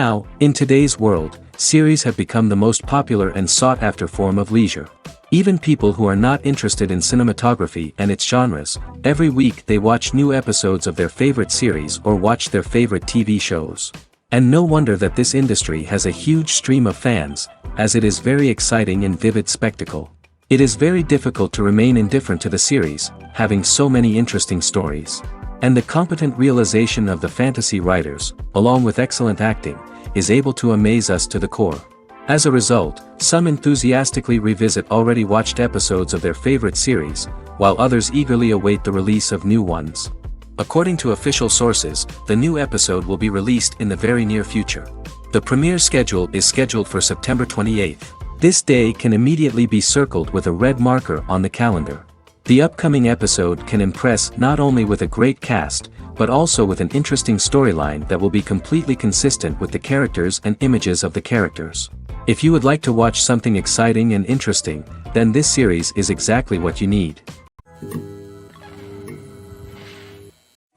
Now, in today's world, series have become the most popular and sought-after form of leisure. Even people who are not interested in cinematography and its genres, every week they watch new episodes of their favorite series or watch their favorite TV shows. And no wonder that this industry has a huge stream of fans, as it is very exciting and vivid spectacle. It is very difficult to remain indifferent to the series, having so many interesting stories. And the competent realization of the fantasy writers, along with excellent acting, is able to amaze us to the core. As a result, some enthusiastically revisit already watched episodes of their favorite series, while others eagerly await the release of new ones. According to official sources, the new episode will be released in the very near future. The premiere schedule is scheduled for September 28th. This day can immediately be circled with a red marker on the calendar. The upcoming episode can impress not only with a great cast, but also with an interesting storyline that will be completely consistent with the characters and images of the characters. If you would like to watch something exciting and interesting, then this series is exactly what you need.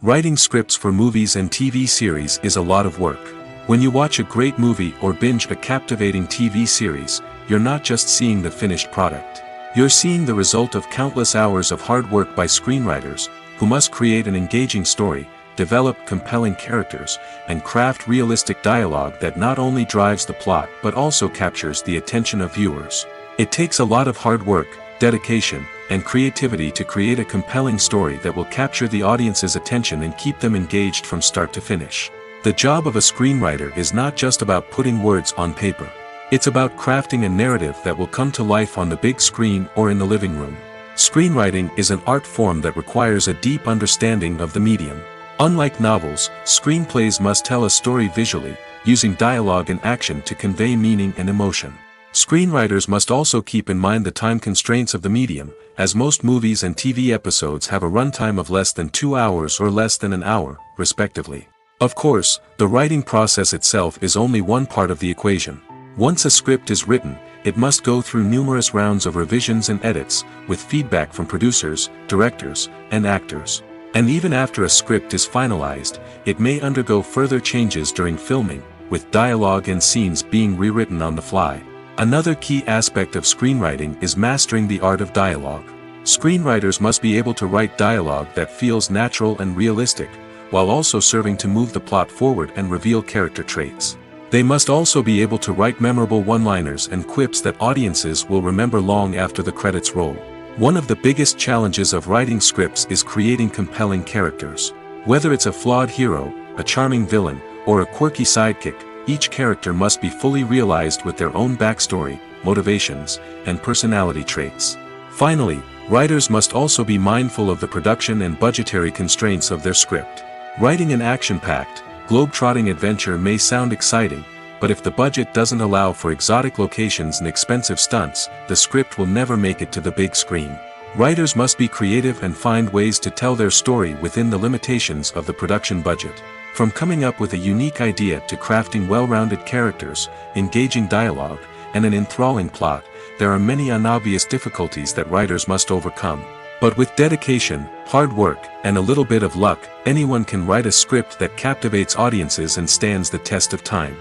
Writing scripts for movies and TV series is a lot of work. When you watch a great movie or binge a captivating TV series, you're not just seeing the finished product. You're seeing the result of countless hours of hard work by screenwriters, who must create an engaging story, develop compelling characters, and craft realistic dialogue that not only drives the plot but also captures the attention of viewers. It takes a lot of hard work, dedication, and creativity to create a compelling story that will capture the audience's attention and keep them engaged from start to finish. The job of a screenwriter is not just about putting words on paper. It's about crafting a narrative that will come to life on the big screen or in the living room. Screenwriting is an art form that requires a deep understanding of the medium. Unlike novels, screenplays must tell a story visually, using dialogue and action to convey meaning and emotion. Screenwriters must also keep in mind the time constraints of the medium, as most movies and TV episodes have a runtime of less than 2 hours or less than an hour, respectively. Of course, the writing process itself is only one part of the equation. Once a script is written, it must go through numerous rounds of revisions and edits, with feedback from producers, directors, and actors. And even after a script is finalized, it may undergo further changes during filming, with dialogue and scenes being rewritten on the fly. Another key aspect of screenwriting is mastering the art of dialogue. Screenwriters must be able to write dialogue that feels natural and realistic, while also serving to move the plot forward and reveal character traits. They must also be able to write memorable one-liners and quips that audiences will remember long after the credits roll. One of the biggest challenges of writing scripts is creating compelling characters. Whether it's a flawed hero, a charming villain, or a quirky sidekick, each character must be fully realized with their own backstory, motivations, and personality traits. Finally, writers must also be mindful of the production and budgetary constraints of their script. Writing an action-packed, globe-trotting adventure may sound exciting, but if the budget doesn't allow for exotic locations and expensive stunts, the script will never make it to the big screen. Writers must be creative and find ways to tell their story within the limitations of the production budget. From coming up with a unique idea to crafting well-rounded characters, engaging dialogue, and an enthralling plot, there are many unobvious difficulties that writers must overcome. But with dedication, hard work, and a little bit of luck, anyone can write a script that captivates audiences and stands the test of time.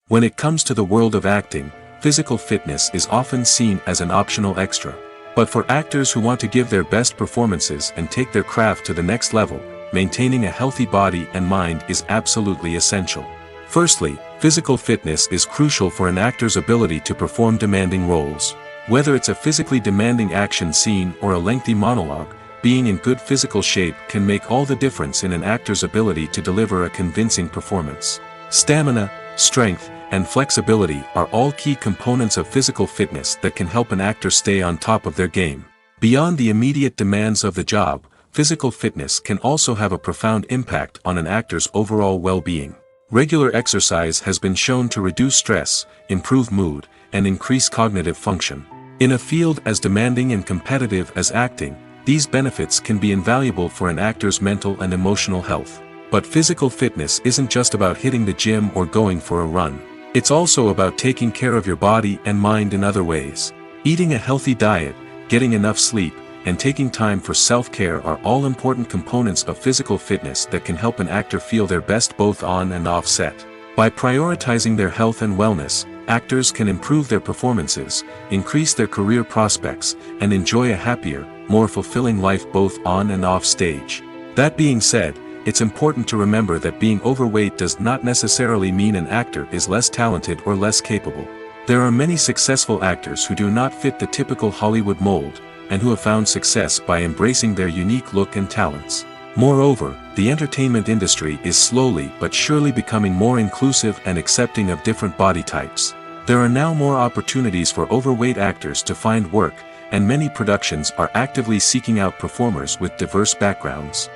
When it comes to the world of acting, physical fitness is often seen as an optional extra. But for actors who want to give their best performances and take their craft to the next level, maintaining a healthy body and mind is absolutely essential. Firstly, physical fitness is crucial for an actor's ability to perform demanding roles. Whether it's a physically demanding action scene or a lengthy monologue, being in good physical shape can make all the difference in an actor's ability to deliver a convincing performance. Stamina, strength, and flexibility are all key components of physical fitness that can help an actor stay on top of their game. Beyond the immediate demands of the job, physical fitness can also have a profound impact on an actor's overall well-being. Regular exercise has been shown to reduce stress, improve mood, and increase cognitive function. In a field as demanding and competitive as acting, these benefits can be invaluable for an actor's mental and emotional health. But physical fitness isn't just about hitting the gym or going for a run. It's also about taking care of your body and mind in other ways. Eating a healthy diet, getting enough sleep, and taking time for self-care are all important components of physical fitness that can help an actor feel their best both on and off set. By prioritizing their health and wellness, actors can improve their performances, increase their career prospects, and enjoy a happier, more fulfilling life both on and off stage. That being said, it's important to remember that being overweight does not necessarily mean an actor is less talented or less capable. There are many successful actors who do not fit the typical Hollywood mold, and who have found success by embracing their unique look and talents. Moreover, the entertainment industry is slowly but surely becoming more inclusive and accepting of different body types. There are now more opportunities for overweight actors to find work, and many productions are actively seeking out performers with diverse backgrounds.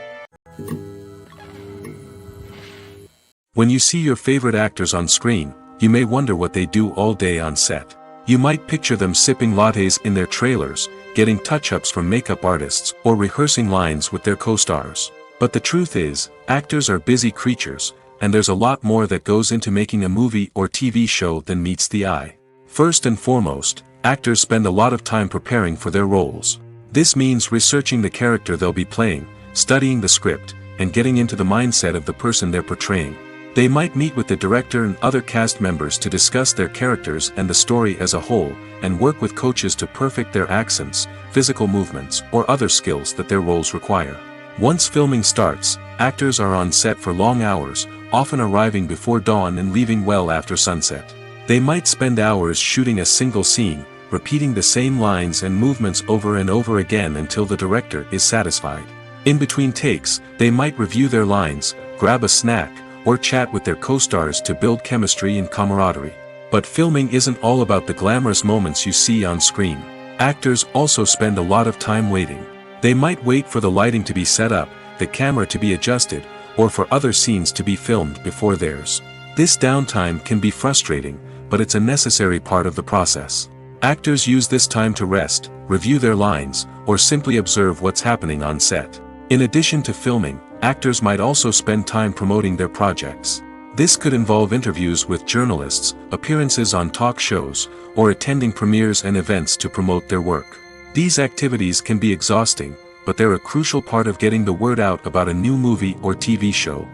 When you see your favorite actors on screen, you may wonder what they do all day on set. You might picture them sipping lattes in their trailers, getting touch-ups from makeup artists, or rehearsing lines with their co-stars. But the truth is, actors are busy creatures, and there's a lot more that goes into making a movie or TV show than meets the eye. First and foremost, actors spend a lot of time preparing for their roles. This means researching the character they'll be playing, studying the script, and getting into the mindset of the person they're portraying. They might meet with the director and other cast members to discuss their characters and the story as a whole, and work with coaches to perfect their accents, physical movements, or other skills that their roles require. Once filming starts, actors are on set for long hours, often arriving before dawn and leaving well after sunset. They might spend hours shooting a single scene, repeating the same lines and movements over and over again until the director is satisfied. In between takes, they might review their lines, grab a snack, or chat with their co-stars to build chemistry and camaraderie. But filming isn't all about the glamorous moments you see on screen. Actors also spend a lot of time waiting. They might wait for the lighting to be set up, the camera to be adjusted, or for other scenes to be filmed before theirs. This downtime can be frustrating, but it's a necessary part of the process. Actors use this time to rest, review their lines, or simply observe what's happening on set. In addition to filming, actors might also spend time promoting their projects. This could involve interviews with journalists, appearances on talk shows, or attending premieres and events to promote their work. These activities can be exhausting, but they're a crucial part of getting the word out about a new movie or TV show.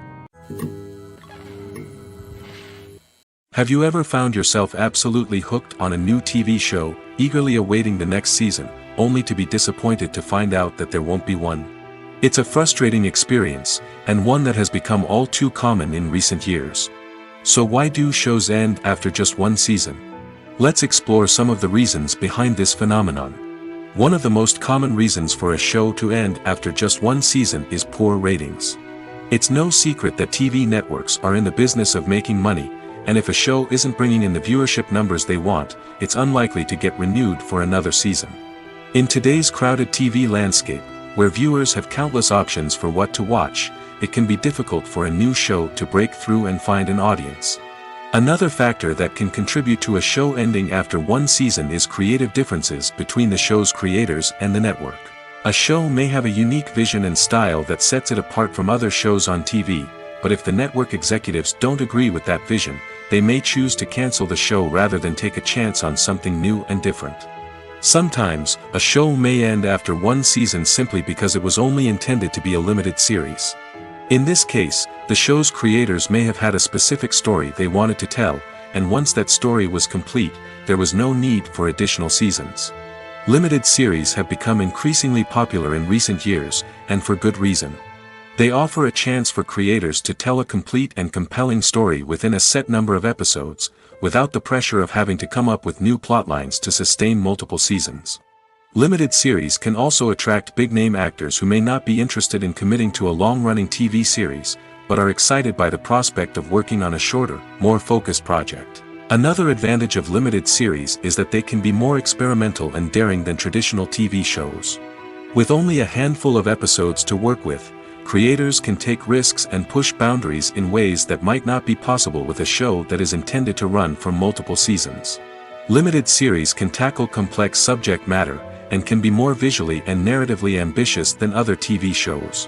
Have you ever found yourself absolutely hooked on a new TV show, eagerly awaiting the next season, only to be disappointed to find out that there won't be one? It's a frustrating experience, and one that has become all too common in recent years. So why do shows end after just one season? Let's explore some of the reasons behind this phenomenon. One of the most common reasons for a show to end after just one season is poor ratings. It's no secret that TV networks are in the business of making money, and if a show isn't bringing in the viewership numbers they want, it's unlikely to get renewed for another season. In today's crowded TV landscape, where viewers have countless options for what to watch, it can be difficult for a new show to break through and find an audience. Another factor that can contribute to a show ending after one season is creative differences between the show's creators and the network. A show may have a unique vision and style that sets it apart from other shows on TV, but if the network executives don't agree with that vision, they may choose to cancel the show rather than take a chance on something new and different. Sometimes, a show may end after one season simply because it was only intended to be a limited series. In this case, the show's creators may have had a specific story they wanted to tell, and once that story was complete, there was no need for additional seasons. Limited series have become increasingly popular in recent years, and for good reason. They offer a chance for creators to tell a complete and compelling story within a set number of episodes, without the pressure of having to come up with new plotlines to sustain multiple seasons. Limited series can also attract big-name actors who may not be interested in committing to a long-running TV series, but are excited by the prospect of working on a shorter, more focused project. Another advantage of limited series is that they can be more experimental and daring than traditional TV shows. With only a handful of episodes to work with, creators can take risks and push boundaries in ways that might not be possible with a show that is intended to run for multiple seasons. Limited series can tackle complex subject matter, and can be more visually and narratively ambitious than other TV shows.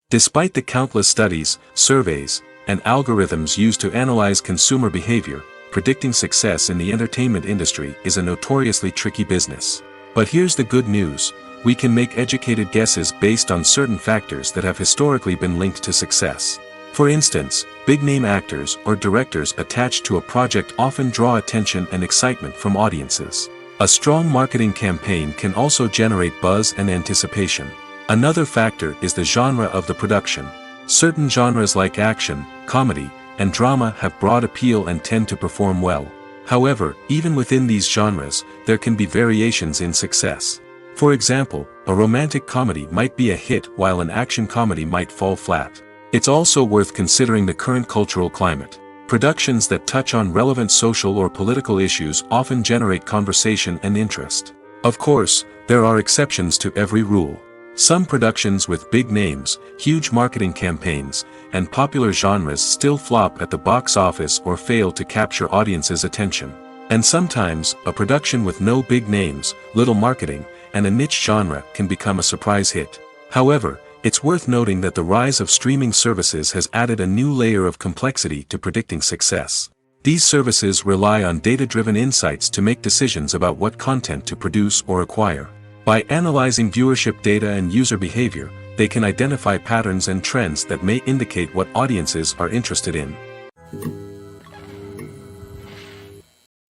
Despite the countless studies, surveys, and algorithms used to analyze consumer behavior, predicting success in the entertainment industry is a notoriously tricky business. But here's the good news: we can make educated guesses based on certain factors that have historically been linked to success. For instance, big-name actors or directors attached to a project often draw attention and excitement from audiences. A strong marketing campaign can also generate buzz and anticipation. Another factor is the genre of the production. Certain genres like action, comedy, and drama have broad appeal and tend to perform well. However, even within these genres, there can be variations in success. For example, a romantic comedy might be a hit while an action comedy might fall flat. It's also worth considering the current cultural climate. Productions that touch on relevant social or political issues often generate conversation and interest. Of course, there are exceptions to every rule. Some productions with big names, huge marketing campaigns, and popular genres still flop at the box office or fail to capture audiences' attention. And sometimes, a production with no big names, little marketing, and a niche genre can become a surprise hit. However, it's worth noting that the rise of streaming services has added a new layer of complexity to predicting success. These services rely on data-driven insights to make decisions about what content to produce or acquire. By analyzing viewership data and user behavior, they can identify patterns and trends that may indicate what audiences are interested in.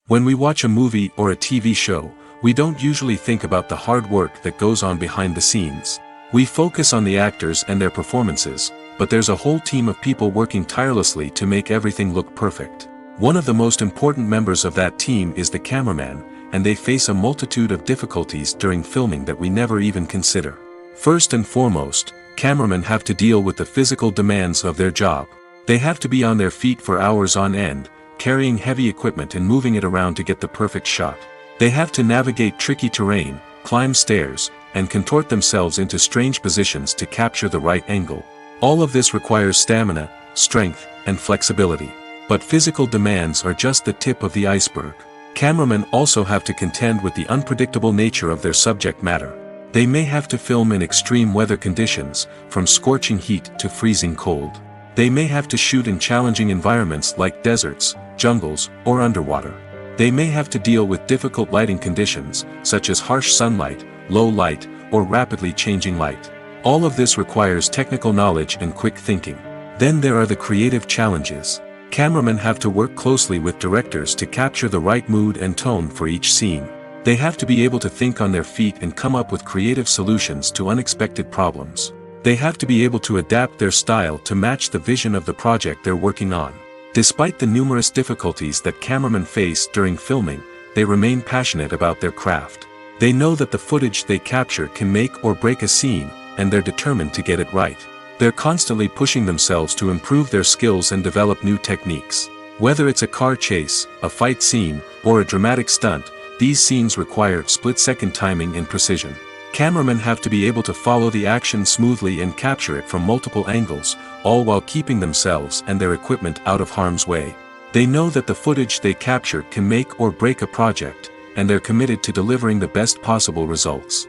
When we watch a movie or a TV show, we don't usually think about the hard work that goes on behind the scenes. We focus on the actors and their performances, but there's a whole team of people working tirelessly to make everything look perfect. One of the most important members of that team is the cameraman, and they face a multitude of difficulties during filming that we never even consider. First and foremost, cameramen have to deal with the physical demands of their job. They have to be on their feet for hours on end, carrying heavy equipment and moving it around to get the perfect shot. They have to navigate tricky terrain, climb stairs, and contort themselves into strange positions to capture the right angle. All of this requires stamina, strength, and flexibility. But physical demands are just the tip of the iceberg. Cameramen also have to contend with the unpredictable nature of their subject matter. They may have to film in extreme weather conditions, from scorching heat to freezing cold. They may have to shoot in challenging environments like deserts, jungles, or underwater. They may have to deal with difficult lighting conditions, such as harsh sunlight, low light, or rapidly changing light. All of this requires technical knowledge and quick thinking. Then there are the creative challenges. Cameramen have to work closely with directors to capture the right mood and tone for each scene. They have to be able to think on their feet and come up with creative solutions to unexpected problems. They have to be able to adapt their style to match the vision of the project they're working on. Despite the numerous difficulties that cameramen face during filming, they remain passionate about their craft. They know that the footage they capture can make or break a scene, and they're determined to get it right. They're constantly pushing themselves to improve their skills and develop new techniques. Whether it's a car chase, a fight scene, or a dramatic stunt, these scenes require split-second timing and precision. Cameramen have to be able to follow the action smoothly and capture it from multiple angles, all while keeping themselves and their equipment out of harm's way. They know that the footage they capture can make or break a project, and they're committed to delivering the best possible results.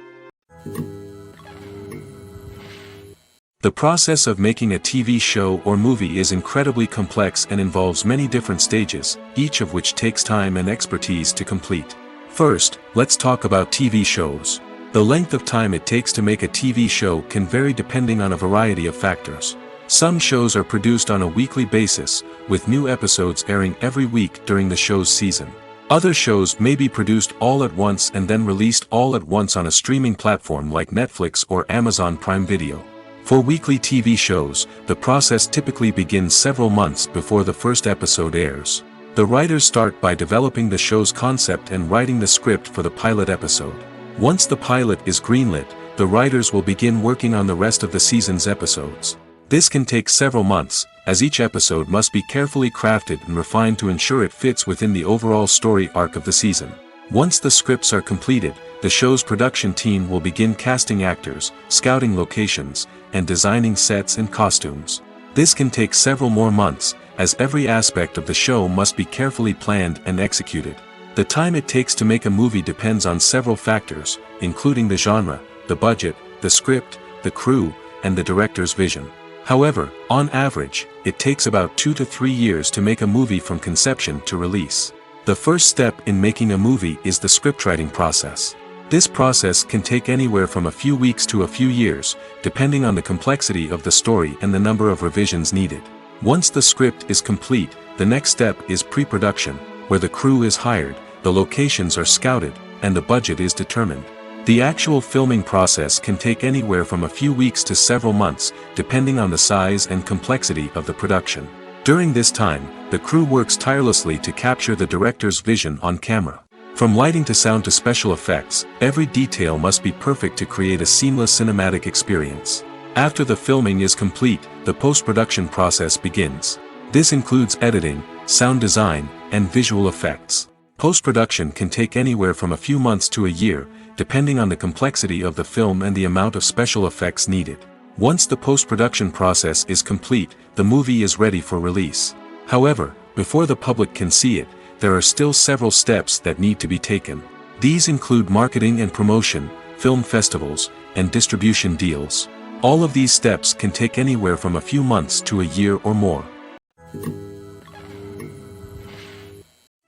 The process of making a TV show or movie is incredibly complex and involves many different stages, each of which takes time and expertise to complete. First, let's talk about TV shows. The length of time it takes to make a TV show can vary depending on a variety of factors. Some shows are produced on a weekly basis, with new episodes airing every week during the show's season. Other shows may be produced all at once and then released all at once on a streaming platform like Netflix or Amazon Prime Video. For weekly TV shows, the process typically begins several months before the first episode airs. The writers start by developing the show's concept and writing the script for the pilot episode. Once the pilot is greenlit, the writers will begin working on the rest of the season's episodes. This can take several months, as each episode must be carefully crafted and refined to ensure it fits within the overall story arc of the season. Once the scripts are completed, the show's production team will begin casting actors, scouting locations, and designing sets and costumes. This can take several more months, as every aspect of the show must be carefully planned and executed. The time it takes to make a movie depends on several factors, including the genre, the budget, the script, the crew, and the director's vision. However, on average, it takes about 2 to 3 years to make a movie from conception to release. The first step in making a movie is the scriptwriting process. This process can take anywhere from a few weeks to a few years, depending on the complexity of the story and the number of revisions needed. Once the script is complete, the next step is pre-production, where the crew is hired, the locations are scouted, and the budget is determined. The actual filming process can take anywhere from a few weeks to several months, depending on the size and complexity of the production. During this time, the crew works tirelessly to capture the director's vision on camera. From lighting to sound to special effects, every detail must be perfect to create a seamless cinematic experience. After the filming is complete, the post-production process begins. This includes editing, sound design, and visual effects. Post-production can take anywhere from a few months to a year, depending on the complexity of the film and the amount of special effects needed. Once the post-production process is complete, the movie is ready for release. However, before the public can see it, there are still several steps that need to be taken. These include marketing and promotion, film festivals, and distribution deals. All of these steps can take anywhere from a few months to a year or more.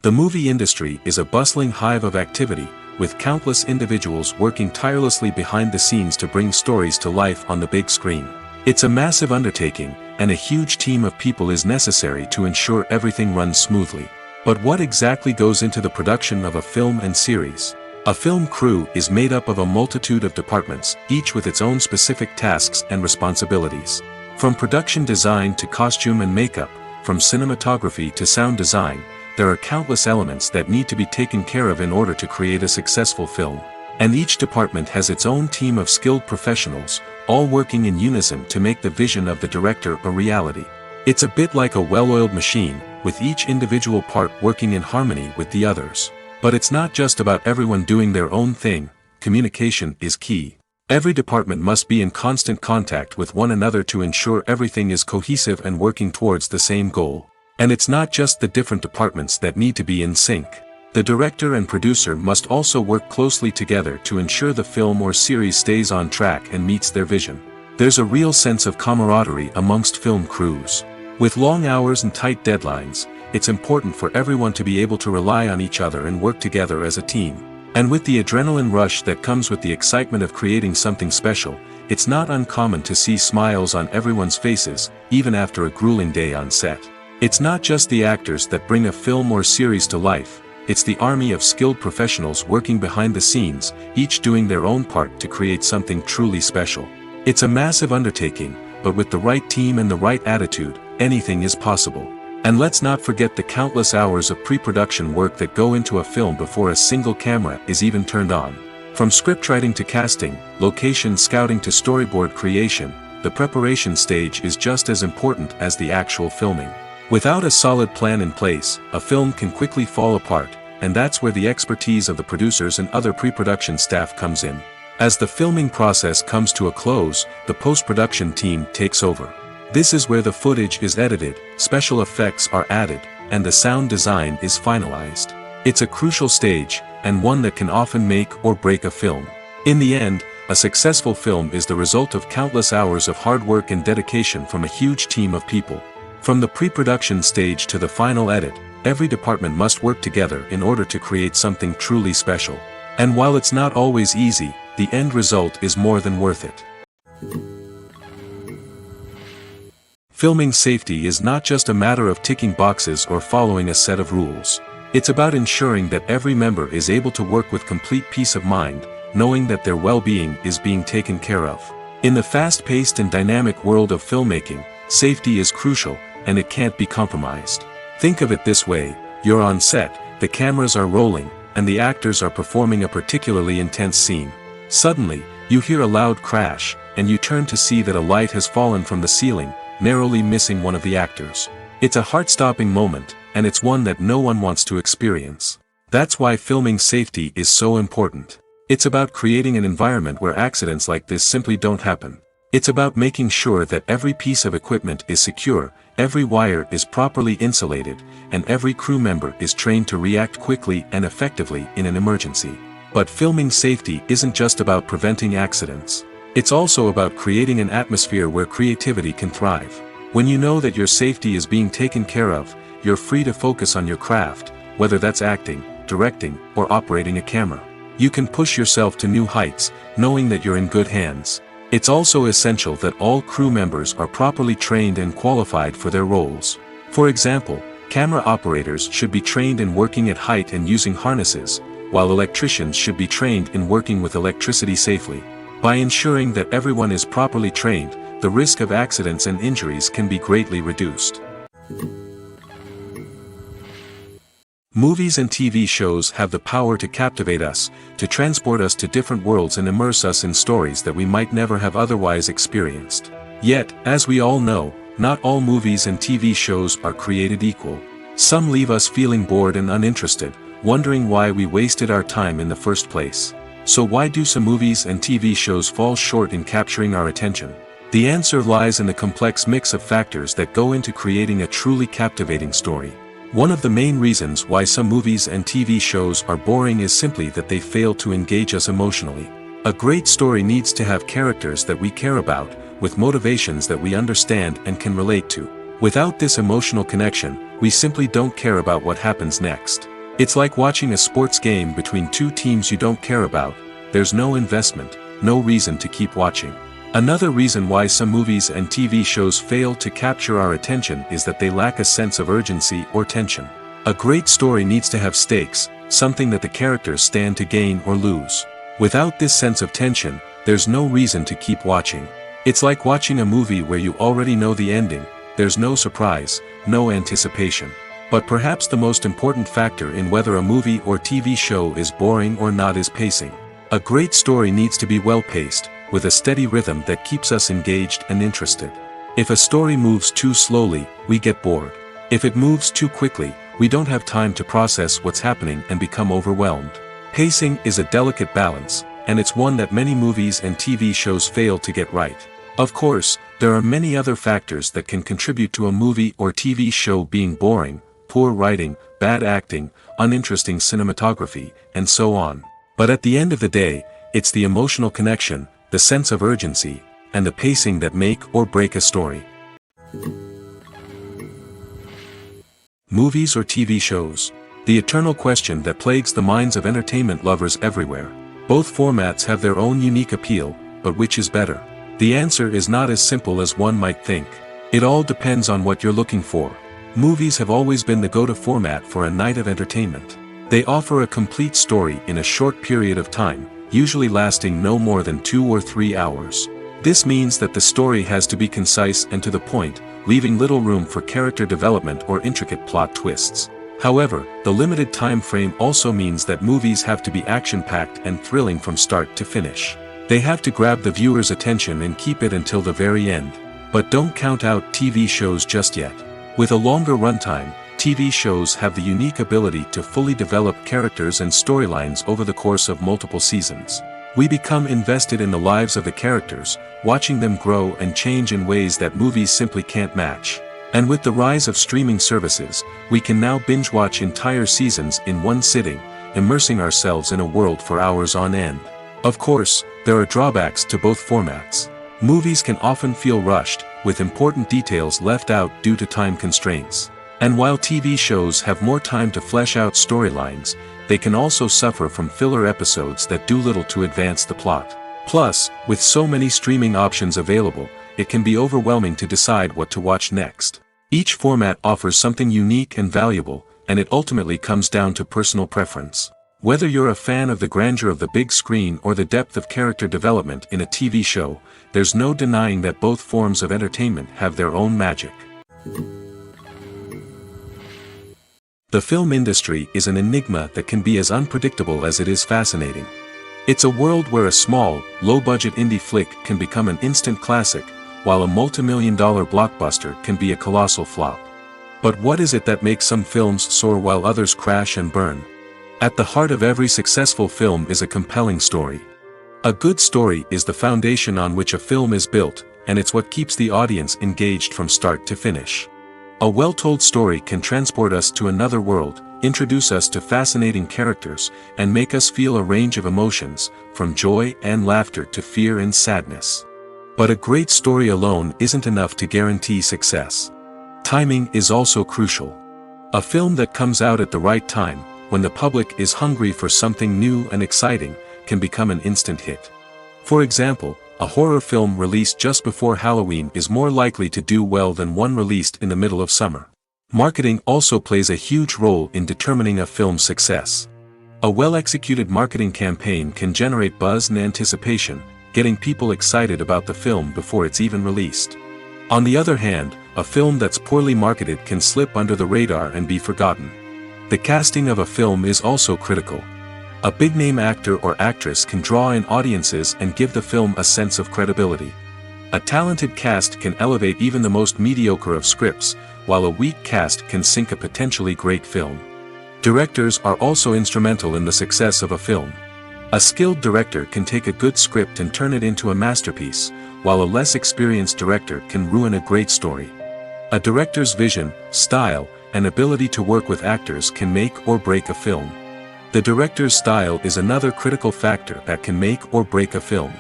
The movie industry is a bustling hive of activity, with countless individuals working tirelessly behind the scenes to bring stories to life on the big screen. It's a massive undertaking, and a huge team of people is necessary to ensure everything runs smoothly. But what exactly goes into the production of a film and series? A film crew is made up of a multitude of departments, each with its own specific tasks and responsibilities. From production design to costume and makeup, from cinematography to sound design, there are countless elements that need to be taken care of in order to create a successful film. And each department has its own team of skilled professionals, all working in unison to make the vision of the director a reality. It's a bit like a well-oiled machine, with each individual part working in harmony with the others. But it's not just about everyone doing their own thing, communication is key. Every department must be in constant contact with one another to ensure everything is cohesive and working towards the same goal. And it's not just the different departments that need to be in sync. The director and producer must also work closely together to ensure the film or series stays on track and meets their vision. There's a real sense of camaraderie amongst film crews. With long hours and tight deadlines, it's important for everyone to be able to rely on each other and work together as a team. And with the adrenaline rush that comes with the excitement of creating something special, it's not uncommon to see smiles on everyone's faces, even after a grueling day on set. It's not just the actors that bring a film or series to life, it's the army of skilled professionals working behind the scenes, each doing their own part to create something truly special. It's a massive undertaking, but with the right team and the right attitude, anything is possible. And let's not forget the countless hours of pre-production work that go into a film before a single camera is even turned on. From scriptwriting to casting, location scouting to storyboard creation, the preparation stage is just as important as the actual filming. Without a solid plan in place, a film can quickly fall apart, and that's where the expertise of the producers and other pre-production staff comes in. As the filming process comes to a close, the post-production team takes over. This is where the footage is edited, special effects are added, and the sound design is finalized. It's a crucial stage, and one that can often make or break a film. In the end, a successful film is the result of countless hours of hard work and dedication from a huge team of people. From the pre-production stage to the final edit, every department must work together in order to create something truly special. And while it's not always easy, the end result is more than worth it. Filming safety is not just a matter of ticking boxes or following a set of rules. It's about ensuring that every member is able to work with complete peace of mind, knowing that their well-being is being taken care of. In the fast-paced and dynamic world of filmmaking, safety is crucial, and it can't be compromised. Think of it this way, you're on set, the cameras are rolling, and the actors are performing a particularly intense scene. Suddenly, you hear a loud crash, and you turn to see that a light has fallen from the ceiling, narrowly missing one of the actors. It's a heart-stopping moment, and it's one that no one wants to experience. That's why filming safety is so important. It's about creating an environment where accidents like this simply don't happen. It's about making sure that every piece of equipment is secure, every wire is properly insulated, and every crew member is trained to react quickly and effectively in an emergency. But filming safety isn't just about preventing accidents. It's also about creating an atmosphere where creativity can thrive. When you know that your safety is being taken care of, you're free to focus on your craft, whether that's acting, directing, or operating a camera. You can push yourself to new heights, knowing that you're in good hands. It's also essential that all crew members are properly trained and qualified for their roles. For example, camera operators should be trained in working at height and using harnesses, while electricians should be trained in working with electricity safely. By ensuring that everyone is properly trained, the risk of accidents and injuries can be greatly reduced. Movies and TV shows have the power to captivate us, to transport us to different worlds and immerse us in stories that we might never have otherwise experienced. Yet, as we all know, not all movies and TV shows are created equal. Some leave us feeling bored and uninterested, wondering why we wasted our time in the first place. So why do some movies and TV shows fall short in capturing our attention? The answer lies in the complex mix of factors that go into creating a truly captivating story. One of the main reasons why some movies and TV shows are boring is simply that they fail to engage us emotionally. A great story needs to have characters that we care about, with motivations that we understand and can relate to. Without this emotional connection, we simply don't care about what happens next. It's like watching a sports game between two teams you don't care about. There's no investment, no reason to keep watching. Another reason why some movies and TV shows fail to capture our attention is that they lack a sense of urgency or tension. A great story needs to have stakes, something that the characters stand to gain or lose. Without this sense of tension, there's no reason to keep watching. It's like watching a movie where you already know the ending. There's no surprise, no anticipation. But perhaps the most important factor in whether a movie or TV show is boring or not is pacing. A great story needs to be well-paced, with a steady rhythm that keeps us engaged and interested. If a story moves too slowly, we get bored. If it moves too quickly, we don't have time to process what's happening and become overwhelmed. Pacing is a delicate balance, and it's one that many movies and TV shows fail to get right. Of course, there are many other factors that can contribute to a movie or TV show being boring: poor writing, bad acting, uninteresting cinematography, and so on. But at the end of the day, it's the emotional connection, the sense of urgency, and the pacing that make or break a story. Movies or TV shows? The eternal question that plagues the minds of entertainment lovers everywhere. Both formats have their own unique appeal, but which is better? The answer is not as simple as one might think. It all depends on what you're looking for. Movies have always been the go-to format for a night of entertainment. They offer a complete story in a short period of time, usually lasting no more than 2 or 3 hours. This means that the story has to be concise and to the point, leaving little room for character development or intricate plot twists. However, the limited time frame also means that movies have to be action-packed and thrilling from start to finish. They have to grab the viewer's attention and keep it until the very end. But don't count out TV shows just yet. With a longer runtime, TV shows have the unique ability to fully develop characters and storylines over the course of multiple seasons. We become invested in the lives of the characters, watching them grow and change in ways that movies simply can't match. And with the rise of streaming services, we can now binge-watch entire seasons in one sitting, immersing ourselves in a world for hours on end. Of course, there are drawbacks to both formats. Movies can often feel rushed, with important details left out due to time constraints. And while TV shows have more time to flesh out storylines, they can also suffer from filler episodes that do little to advance the plot. Plus, with so many streaming options available, it can be overwhelming to decide what to watch next. Each format offers something unique and valuable, and it ultimately comes down to personal preference. Whether you're a fan of the grandeur of the big screen or the depth of character development in a TV show, there's no denying that both forms of entertainment have their own magic. The film industry is an enigma that can be as unpredictable as it is fascinating. It's a world where a small, low-budget indie flick can become an instant classic, while a multi-million-dollar blockbuster can be a colossal flop. But what is it that makes some films soar while others crash and burn? At the heart of every successful film is a compelling story. A good story is the foundation on which a film is built, and it's what keeps the audience engaged from start to finish. A well-told story can transport us to another world, introduce us to fascinating characters, and make us feel a range of emotions, from joy and laughter to fear and sadness. But a great story alone isn't enough to guarantee success. Timing is also crucial. A film that comes out at the right time, when the public is hungry for something new and exciting, can become an instant hit. For example, a horror film released just before Halloween is more likely to do well than one released in the middle of summer. Marketing also plays a huge role in determining a film's success. A well-executed marketing campaign can generate buzz and anticipation, getting people excited about the film before it's even released. On the other hand, a film that's poorly marketed can slip under the radar and be forgotten. The casting of a film is also critical. A big-name actor or actress can draw in audiences and give the film a sense of credibility. A talented cast can elevate even the most mediocre of scripts, while a weak cast can sink a potentially great film. Directors are also instrumental in the success of a film. A skilled director can take a good script and turn it into a masterpiece, while a less experienced director can ruin a great story. A director's vision, style, and ability to work with actors can make or break a film. The director's style is another critical factor that can make or break a film.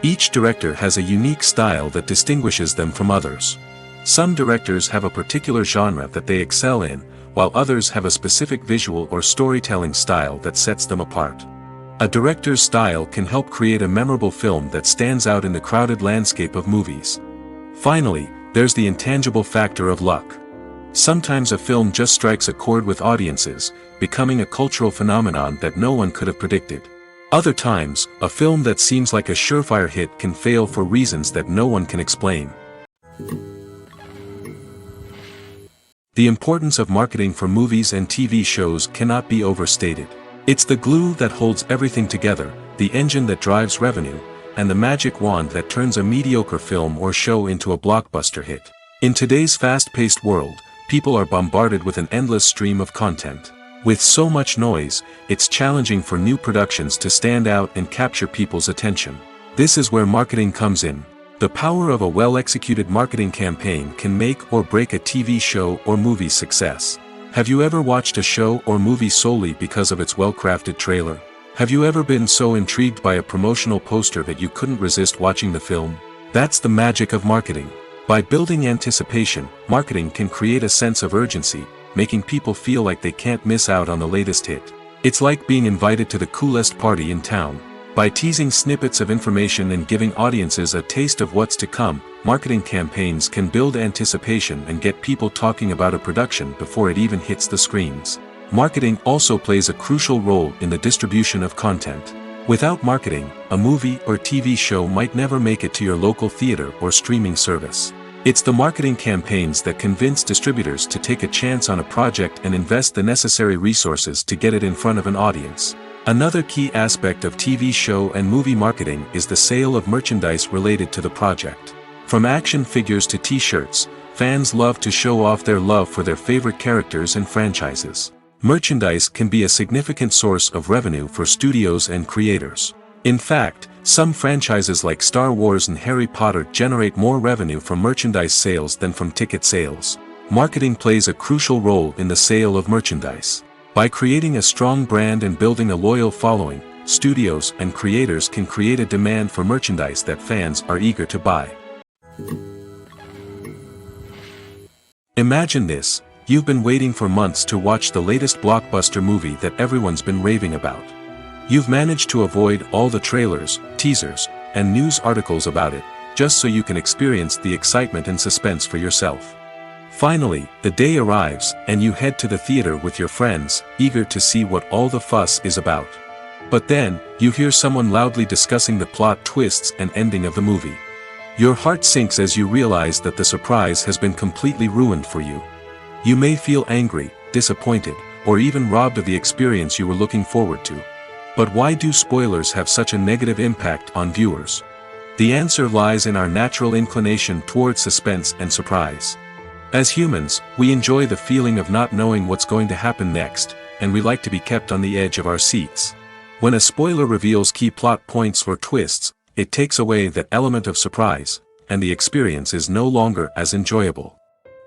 Each director has a unique style that distinguishes them from others. Some directors have a particular genre that they excel in, while others have a specific visual or storytelling style that sets them apart. A director's style can help create a memorable film that stands out in the crowded landscape of movies. Finally, there's the intangible factor of luck. Sometimes a film just strikes a chord with audiences, becoming a cultural phenomenon that no one could have predicted. Other times, a film that seems like a surefire hit can fail for reasons that no one can explain. The importance of marketing for movies and TV shows cannot be overstated. It's the glue that holds everything together, the engine that drives revenue, and the magic wand that turns a mediocre film or show into a blockbuster hit. In today's fast-paced world, people are bombarded with an endless stream of content. With so much noise, it's challenging for new productions to stand out and capture people's attention. This is where marketing comes in. The power of a well-executed marketing campaign can make or break a TV show or movie's success. Have you ever watched a show or movie solely because of its well-crafted trailer? Have you ever been so intrigued by a promotional poster that you couldn't resist watching the film? That's the magic of marketing. By building anticipation, marketing can create a sense of urgency, making people feel like they can't miss out on the latest hit. It's like being invited to the coolest party in town. By teasing snippets of information and giving audiences a taste of what's to come, marketing campaigns can build anticipation and get people talking about a production before it even hits the screens. Marketing also plays a crucial role in the distribution of content. Without marketing, a movie or TV show might never make it to your local theater or streaming service. It's the marketing campaigns that convince distributors to take a chance on a project and invest the necessary resources to get it in front of an audience. Another key aspect of TV show and movie marketing is the sale of merchandise related to the project. From action figures to t-shirts, fans love to show off their love for their favorite characters and franchises. Merchandise can be a significant source of revenue for studios and creators. In fact, some franchises like Star Wars and Harry Potter generate more revenue from merchandise sales than from ticket sales. Marketing plays a crucial role in the sale of merchandise. By creating a strong brand and building a loyal following, studios and creators can create a demand for merchandise that fans are eager to buy. Imagine this: you've been waiting for months to watch the latest blockbuster movie that everyone's been raving about. You've managed to avoid all the trailers, teasers, and news articles about it, just so you can experience the excitement and suspense for yourself. Finally, the day arrives, and you head to the theater with your friends, eager to see what all the fuss is about. But then, you hear someone loudly discussing the plot twists and ending of the movie. Your heart sinks as you realize that the surprise has been completely ruined for you. You may feel angry, disappointed, or even robbed of the experience you were looking forward to. But why do spoilers have such a negative impact on viewers? The answer lies in our natural inclination toward suspense and surprise. As humans, we enjoy the feeling of not knowing what's going to happen next, and we like to be kept on the edge of our seats. When a spoiler reveals key plot points or twists, it takes away that element of surprise, and the experience is no longer as enjoyable.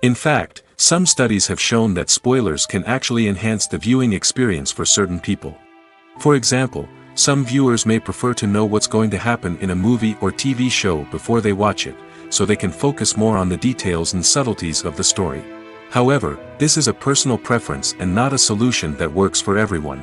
In fact, Some studies have shown that spoilers can actually enhance the viewing experience for certain people. For example, some viewers may prefer to know what's going to happen in a movie or TV show before they watch it, so they can focus more on the details and subtleties of the story. However, this is a personal preference and not a solution that works for everyone.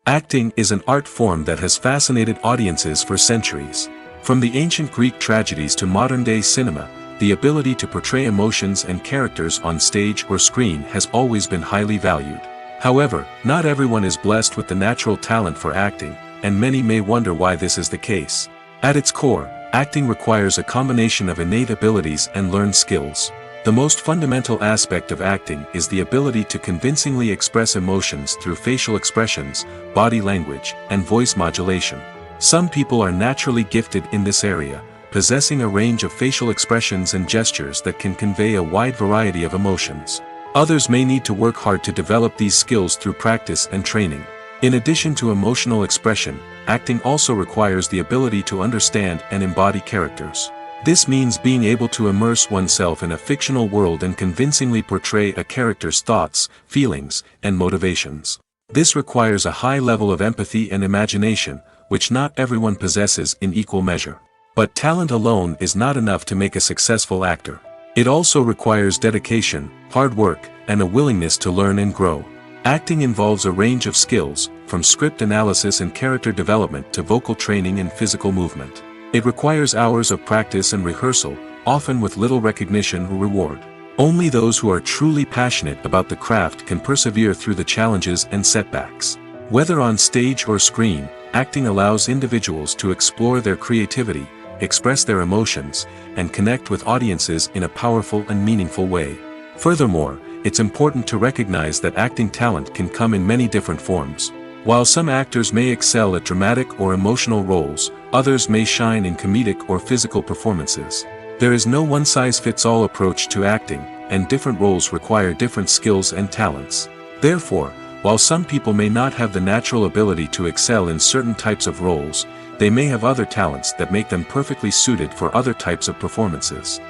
Acting is an art form that has fascinated audiences for centuries. From the ancient Greek tragedies to modern-day cinema, the ability to portray emotions and characters on stage or screen has always been highly valued. However, not everyone is blessed with the natural talent for acting, and many may wonder why this is the case. At its core, acting requires a combination of innate abilities and learned skills. The most fundamental aspect of acting is the ability to convincingly express emotions through facial expressions, body language, and voice modulation. Some people are naturally gifted in this area, possessing a range of facial expressions and gestures that can convey a wide variety of emotions. Others may need to work hard to develop these skills through practice and training. In addition to emotional expression, acting also requires the ability to understand and embody characters. This means being able to immerse oneself in a fictional world and convincingly portray a character's thoughts, feelings, and motivations. This requires a high level of empathy and imagination, which not everyone possesses in equal measure. But talent alone is not enough to make a successful actor. It also requires dedication, hard work, and a willingness to learn and grow. Acting involves a range of skills, from script analysis and character development to vocal training and physical movement. It requires hours of practice and rehearsal, often with little recognition or reward. Only those who are truly passionate about the craft can persevere through the challenges and setbacks. Whether on stage or screen, acting allows individuals to explore their creativity, express their emotions, and connect with audiences in a powerful and meaningful way. Furthermore, it's important to recognize that acting talent can come in many different forms. While some actors may excel at dramatic or emotional roles, others may shine in comedic or physical performances. There is no one-size-fits-all approach to acting, and different roles require different skills and talents. Therefore, while some people may not have the natural ability to excel in certain types of roles, they may have other talents that make them perfectly suited for other types of performances.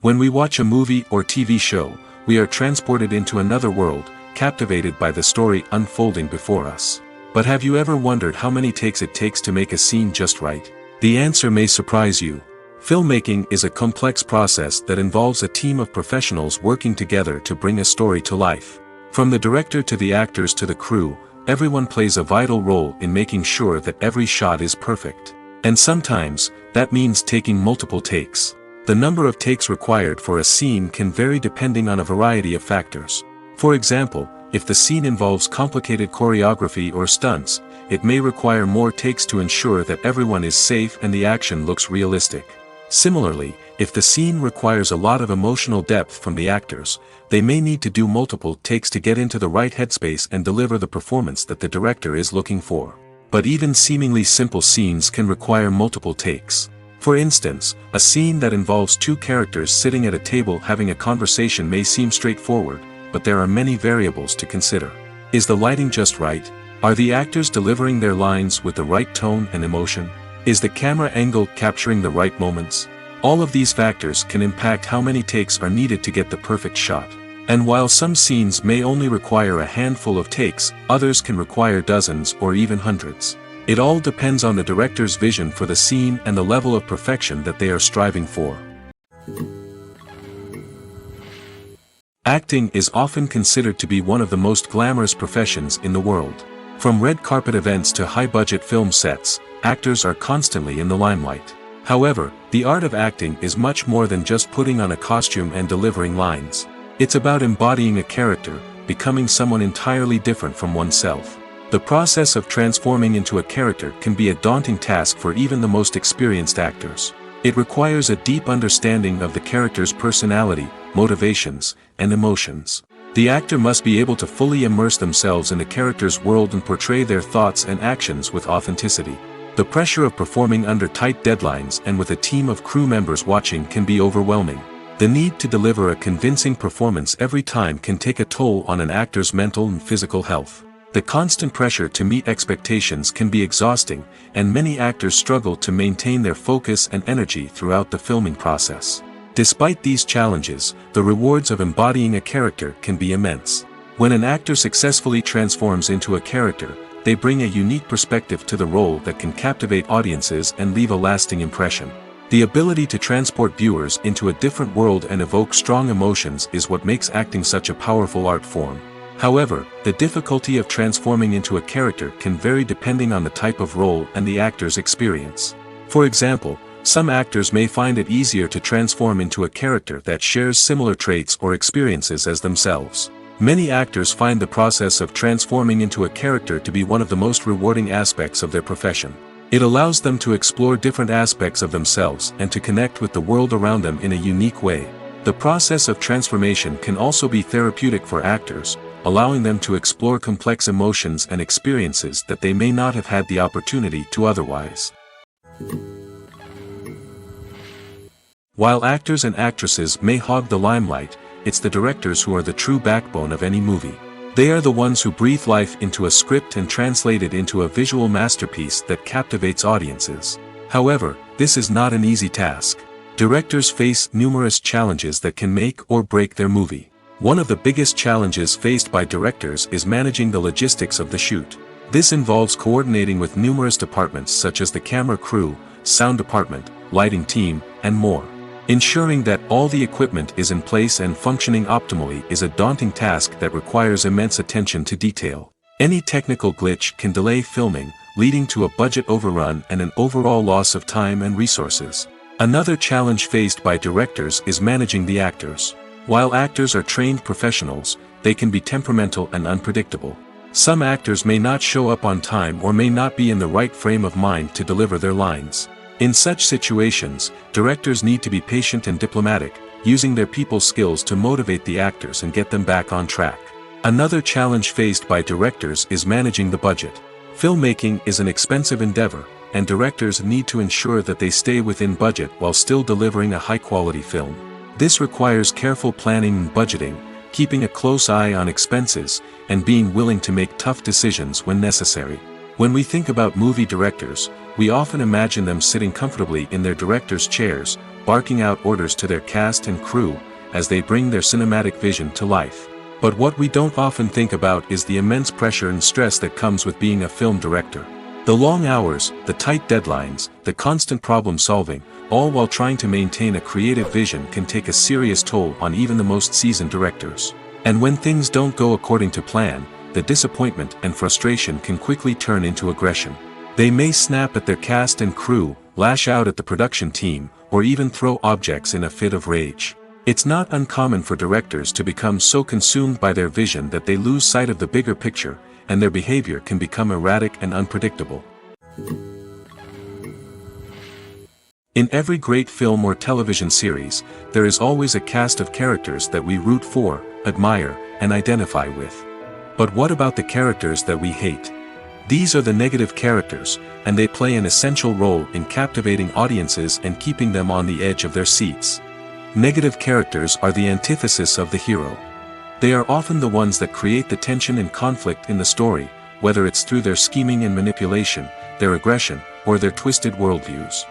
When we watch a movie or TV show, we are transported into another world, captivated by the story unfolding before us. But have you ever wondered how many takes it takes to make a scene just right? The answer may surprise you. Filmmaking is a complex process that involves a team of professionals working together to bring a story to life. From the director to the actors to the crew, everyone plays a vital role in making sure that every shot is perfect. And sometimes, that means taking multiple takes. The number of takes required for a scene can vary depending on a variety of factors. For example, if the scene involves complicated choreography or stunts, it may require more takes to ensure that everyone is safe and the action looks realistic. Similarly, if the scene requires a lot of emotional depth from the actors, they may need to do multiple takes to get into the right headspace and deliver the performance that the director is looking for. But even seemingly simple scenes can require multiple takes. For instance, a scene that involves two characters sitting at a table having a conversation may seem straightforward, but there are many variables to consider. Is the lighting just right? Are the actors delivering their lines with the right tone and emotion? Is the camera angle capturing the right moments? All of these factors can impact how many takes are needed to get the perfect shot. And while some scenes may only require a handful of takes, others can require dozens or even hundreds. It all depends on the director's vision for the scene and the level of perfection that they are striving for. Acting is often considered to be one of the most glamorous professions in the world. From red carpet events to high-budget film sets, actors are constantly in the limelight. However, the art of acting is much more than just putting on a costume and delivering lines. It's about embodying a character, becoming someone entirely different from oneself. The process of transforming into a character can be a daunting task for even the most experienced actors. It requires a deep understanding of the character's personality, motivations, and emotions. The actor must be able to fully immerse themselves in the character's world and portray their thoughts and actions with authenticity. The pressure of performing under tight deadlines and with a team of crew members watching can be overwhelming. The need to deliver a convincing performance every time can take a toll on an actor's mental and physical health. The constant pressure to meet expectations can be exhausting, and many actors struggle to maintain their focus and energy throughout the filming process. Despite these challenges, the rewards of embodying a character can be immense. When an actor successfully transforms into a character, they bring a unique perspective to the role that can captivate audiences and leave a lasting impression. The ability to transport viewers into a different world and evoke strong emotions is what makes acting such a powerful art form. However, the difficulty of transforming into a character can vary depending on the type of role and the actor's experience. For example, some actors may find it easier to transform into a character that shares similar traits or experiences as themselves. Many actors find the process of transforming into a character to be one of the most rewarding aspects of their profession. It allows them to explore different aspects of themselves and to connect with the world around them in a unique way. The process of transformation can also be therapeutic for actors, allowing them to explore complex emotions and experiences that they may not have had the opportunity to otherwise. While actors and actresses may hog the limelight, it's the directors who are the true backbone of any movie. They are the ones who breathe life into a script and translate it into a visual masterpiece that captivates audiences. However, this is not an easy task. Directors face numerous challenges that can make or break their movie. One of the biggest challenges faced by directors is managing the logistics of the shoot. This involves coordinating with numerous departments such as the camera crew, sound department, lighting team, and more. Ensuring that all the equipment is in place and functioning optimally is a daunting task that requires immense attention to detail. Any technical glitch can delay filming, leading to a budget overrun and an overall loss of time and resources. Another challenge faced by directors is managing the actors. While actors are trained professionals, they can be temperamental and unpredictable. Some actors may not show up on time or may not be in the right frame of mind to deliver their lines. In such situations, directors need to be patient and diplomatic, using their people skills to motivate the actors and get them back on track. Another challenge faced by directors is managing the budget. Filmmaking is an expensive endeavor, and directors need to ensure that they stay within budget while still delivering a high-quality film. This requires careful planning and budgeting, keeping a close eye on expenses, and being willing to make tough decisions when necessary. When we think about movie directors, we often imagine them sitting comfortably in their director's chairs, barking out orders to their cast and crew, as they bring their cinematic vision to life. But what we don't often think about is the immense pressure and stress that comes with being a film director. The long hours, the tight deadlines, the constant problem solving, all while trying to maintain a creative vision can take a serious toll on even the most seasoned directors. And when things don't go according to plan, the disappointment and frustration can quickly turn into aggression. They may snap at their cast and crew, lash out at the production team, or even throw objects in a fit of rage. It's not uncommon for directors to become so consumed by their vision that they lose sight of the bigger picture, and their behavior can become erratic and unpredictable. In every great film or television series, there is always a cast of characters that we root for, admire, and identify with. But what about the characters that we hate? These are the negative characters, and they play an essential role in captivating audiences and keeping them on the edge of their seats. Negative characters are the antithesis of the hero. They are often the ones that create the tension and conflict in the story, whether it's through their scheming and manipulation, their aggression, or their twisted worldviews.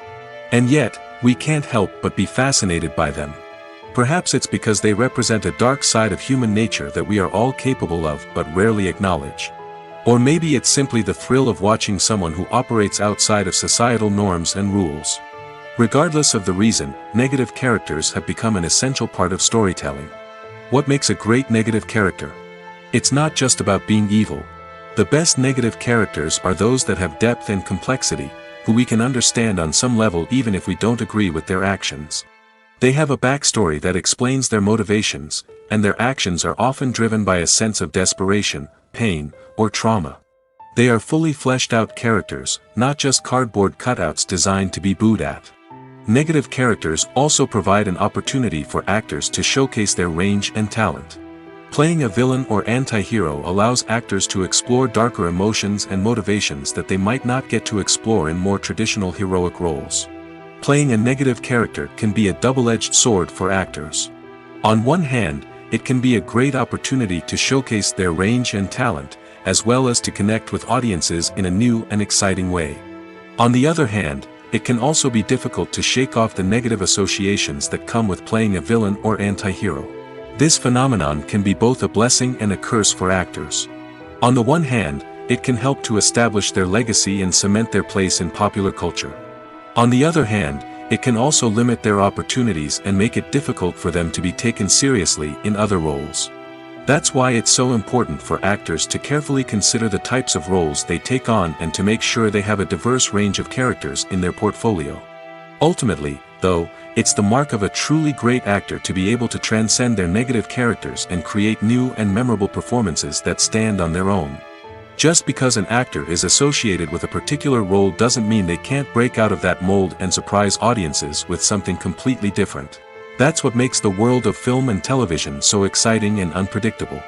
And yet, we can't help but be fascinated by them. Perhaps it's because they represent a dark side of human nature that we are all capable of but rarely acknowledge. Or maybe it's simply the thrill of watching someone who operates outside of societal norms and rules. Regardless of the reason, negative characters have become an essential part of storytelling. What makes a great negative character? It's not just about being evil. The best negative characters are those that have depth and complexity, who we can understand on some level even if we don't agree with their actions. They have a backstory that explains their motivations, and their actions are often driven by a sense of desperation, pain, or trauma. They are fully fleshed out characters, not just cardboard cutouts designed to be booed at. Negative characters also provide an opportunity for actors to showcase their range and talent. Playing a villain or anti-hero allows actors to explore darker emotions and motivations that they might not get to explore in more traditional heroic roles. Playing a negative character can be a double-edged sword for actors. On one hand, it can be a great opportunity to showcase their range and talent, as well as to connect with audiences in a new and exciting way. On the other hand, it can also be difficult to shake off the negative associations that come with playing a villain or anti-hero. This phenomenon can be both a blessing and a curse for actors. On the one hand, it can help to establish their legacy and cement their place in popular culture. On the other hand, it can also limit their opportunities and make it difficult for them to be taken seriously in other roles. That's why it's so important for actors to carefully consider the types of roles they take on and to make sure they have a diverse range of characters in their portfolio. Ultimately, though, it's the mark of a truly great actor to be able to transcend their negative characters and create new and memorable performances that stand on their own. Just because an actor is associated with a particular role doesn't mean they can't break out of that mold and surprise audiences with something completely different. That's what makes the world of film and television so exciting and unpredictable.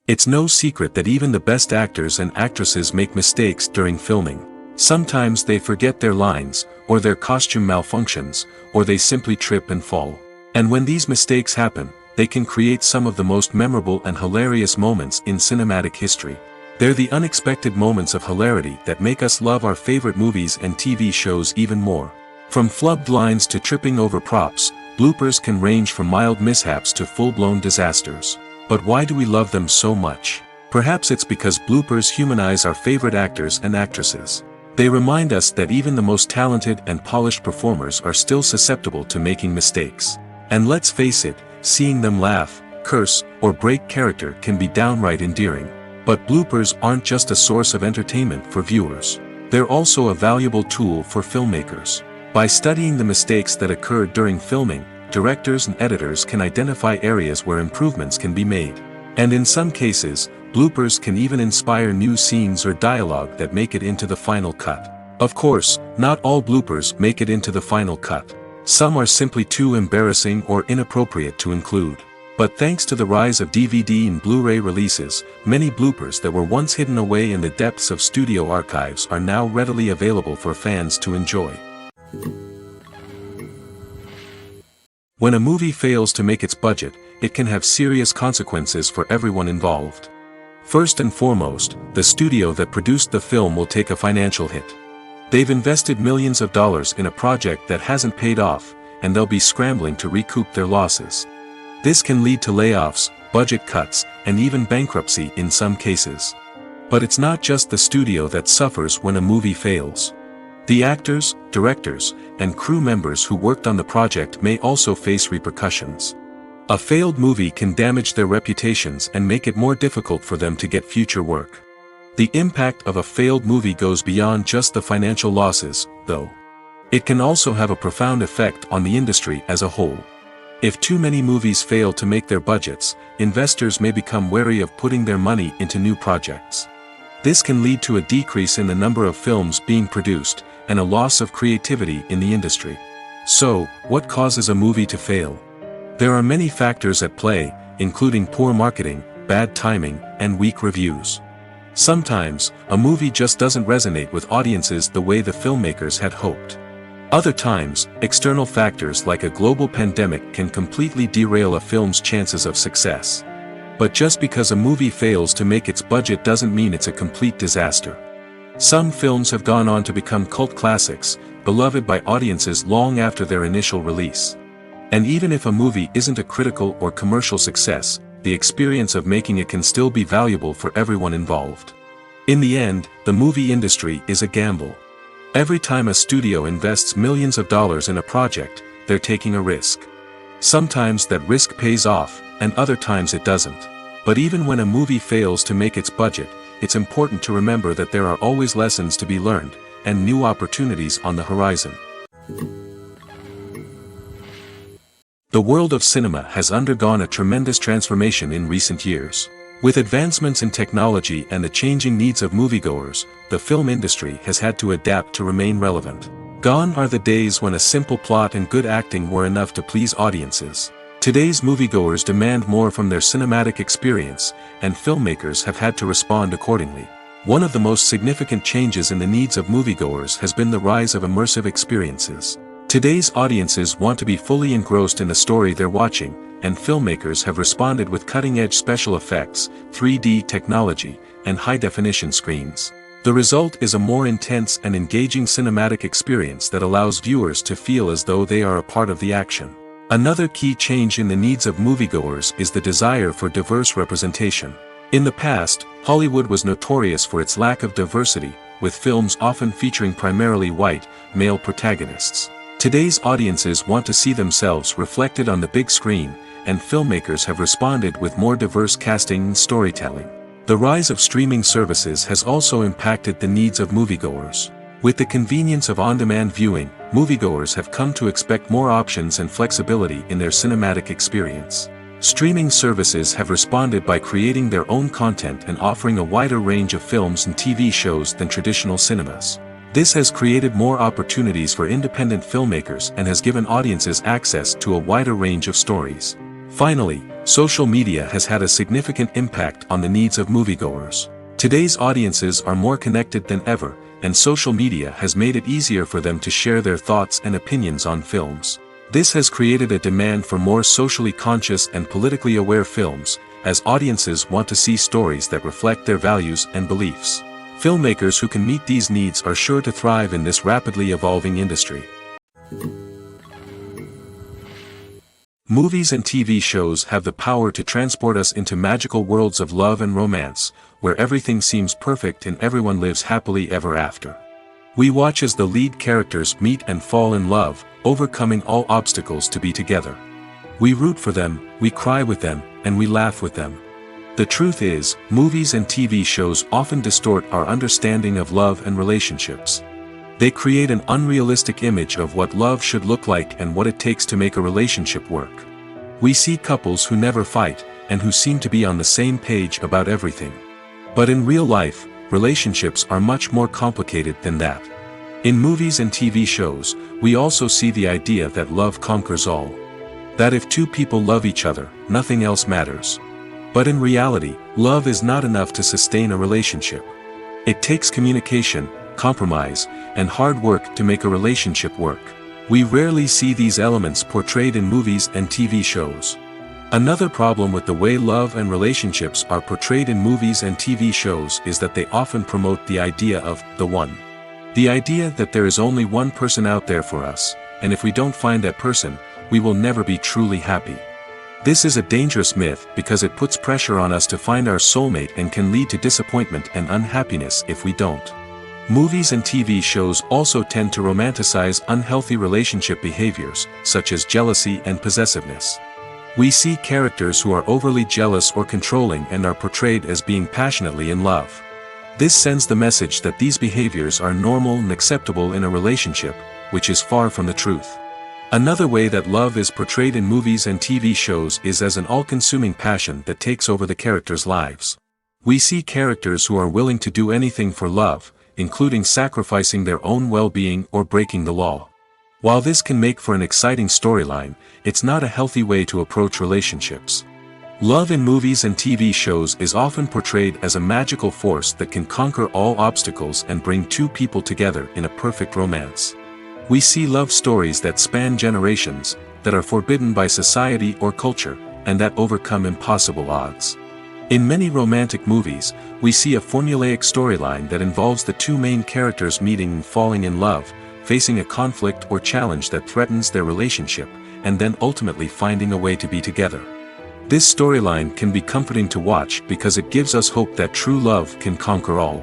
It's no secret that even the best actors and actresses make mistakes during filming. Sometimes they forget their lines, or their costume malfunctions, or they simply trip and fall. And when these mistakes happen, they can create some of the most memorable and hilarious moments in cinematic history. They're the unexpected moments of hilarity that make us love our favorite movies and TV shows even more. From flubbed lines to tripping over props, bloopers can range from mild mishaps to full-blown disasters. But why do we love them so much? Perhaps it's because bloopers humanize our favorite actors and actresses. They remind us that even the most talented and polished performers are still susceptible to making mistakes. And let's face it, seeing them laugh, curse, or break character can be downright endearing. But bloopers aren't just a source of entertainment for viewers. They're also a valuable tool for filmmakers. By studying the mistakes that occurred during filming, directors and editors can identify areas where improvements can be made. And in some cases, bloopers can even inspire new scenes or dialogue that make it into the final cut. Of course, not all bloopers make it into the final cut. Some are simply too embarrassing or inappropriate to include. But thanks to the rise of DVD and Blu-ray releases, many bloopers that were once hidden away in the depths of studio archives are now readily available for fans to enjoy. When a movie fails to make its budget, it can have serious consequences for everyone involved. First and foremost, the studio that produced the film will take a financial hit. They've invested millions of dollars in a project that hasn't paid off, and they'll be scrambling to recoup their losses. This can lead to layoffs, budget cuts, and even bankruptcy in some cases. But it's not just the studio that suffers when a movie fails. The actors, directors, and crew members who worked on the project may also face repercussions. A failed movie can damage their reputations and make it more difficult for them to get future work. The impact of a failed movie goes beyond just the financial losses, though. It can also have a profound effect on the industry as a whole. If too many movies fail to make their budgets, investors may become wary of putting their money into new projects. This can lead to a decrease in the number of films being produced, and a loss of creativity in the industry. So, what causes a movie to fail? There are many factors at play, including poor marketing, bad timing, and weak reviews. Sometimes, a movie just doesn't resonate with audiences the way the filmmakers had hoped. Other times, external factors like a global pandemic can completely derail a film's chances of success. But just because a movie fails to make its budget doesn't mean it's a complete disaster. Some films have gone on to become cult classics, beloved by audiences long after their initial release. And even if a movie isn't a critical or commercial success, the experience of making it can still be valuable for everyone involved. In the end, the movie industry is a gamble. Every time a studio invests millions of dollars in a project, they're taking a risk. Sometimes that risk pays off, and other times it doesn't. But even when a movie fails to make its budget, it's important to remember that there are always lessons to be learned, and new opportunities on the horizon. The world of cinema has undergone a tremendous transformation in recent years. With advancements in technology and the changing needs of moviegoers, the film industry has had to adapt to remain relevant. Gone are the days when a simple plot and good acting were enough to please audiences. Today's moviegoers demand more from their cinematic experience, and filmmakers have had to respond accordingly. One of the most significant changes in the needs of moviegoers has been the rise of immersive experiences. Today's audiences want to be fully engrossed in the story they're watching, and filmmakers have responded with cutting-edge special effects, 3D technology, and high-definition screens. The result is a more intense and engaging cinematic experience that allows viewers to feel as though they are a part of the action. Another key change in the needs of moviegoers is the desire for diverse representation. In the past, Hollywood was notorious for its lack of diversity, with films often featuring primarily white, male protagonists. Today's audiences want to see themselves reflected on the big screen, and filmmakers have responded with more diverse casting and storytelling. The rise of streaming services has also impacted the needs of moviegoers. With the convenience of on-demand viewing, moviegoers have come to expect more options and flexibility in their cinematic experience. Streaming services have responded by creating their own content and offering a wider range of films and TV shows than traditional cinemas. This has created more opportunities for independent filmmakers and has given audiences access to a wider range of stories. Finally, social media has had a significant impact on the needs of moviegoers. Today's audiences are more connected than ever, and social media has made it easier for them to share their thoughts and opinions on films. This has created a demand for more socially conscious and politically aware films, as audiences want to see stories that reflect their values and beliefs. Filmmakers who can meet these needs are sure to thrive in this rapidly evolving industry. Movies and TV shows have the power to transport us into magical worlds of love and romance, where everything seems perfect and everyone lives happily ever after. We watch as the lead characters meet and fall in love, overcoming all obstacles to be together. We root for them, we cry with them, and we laugh with them. The truth is, movies and TV shows often distort our understanding of love and relationships. They create an unrealistic image of what love should look like and what it takes to make a relationship work. We see couples who never fight, and who seem to be on the same page about everything. But in real life, relationships are much more complicated than that. In movies and TV shows, we also see the idea that love conquers all. That if two people love each other, nothing else matters. But in reality, love is not enough to sustain a relationship. It takes communication, compromise, and hard work to make a relationship work. We rarely see these elements portrayed in movies and TV shows. Another problem with the way love and relationships are portrayed in movies and TV shows is that they often promote the idea of the one. The idea that there is only one person out there for us, and if we don't find that person, we will never be truly happy. This is a dangerous myth because it puts pressure on us to find our soulmate and can lead to disappointment and unhappiness if we don't. Movies and TV shows also tend to romanticize unhealthy relationship behaviors, such as jealousy and possessiveness. We see characters who are overly jealous or controlling and are portrayed as being passionately in love. This sends the message that these behaviors are normal and acceptable in a relationship, which is far from the truth. Another way that love is portrayed in movies and TV shows is as an all-consuming passion that takes over the characters' lives. We see characters who are willing to do anything for love, including sacrificing their own well-being or breaking the law. While this can make for an exciting storyline, it's not a healthy way to approach relationships. Love in movies and TV shows is often portrayed as a magical force that can conquer all obstacles and bring two people together in a perfect romance. We see love stories that span generations, that are forbidden by society or culture, and that overcome impossible odds. In many romantic movies, we see a formulaic storyline that involves the two main characters meeting and falling in love, facing a conflict or challenge that threatens their relationship, and then ultimately finding a way to be together. This storyline can be comforting to watch because it gives us hope that true love can conquer all.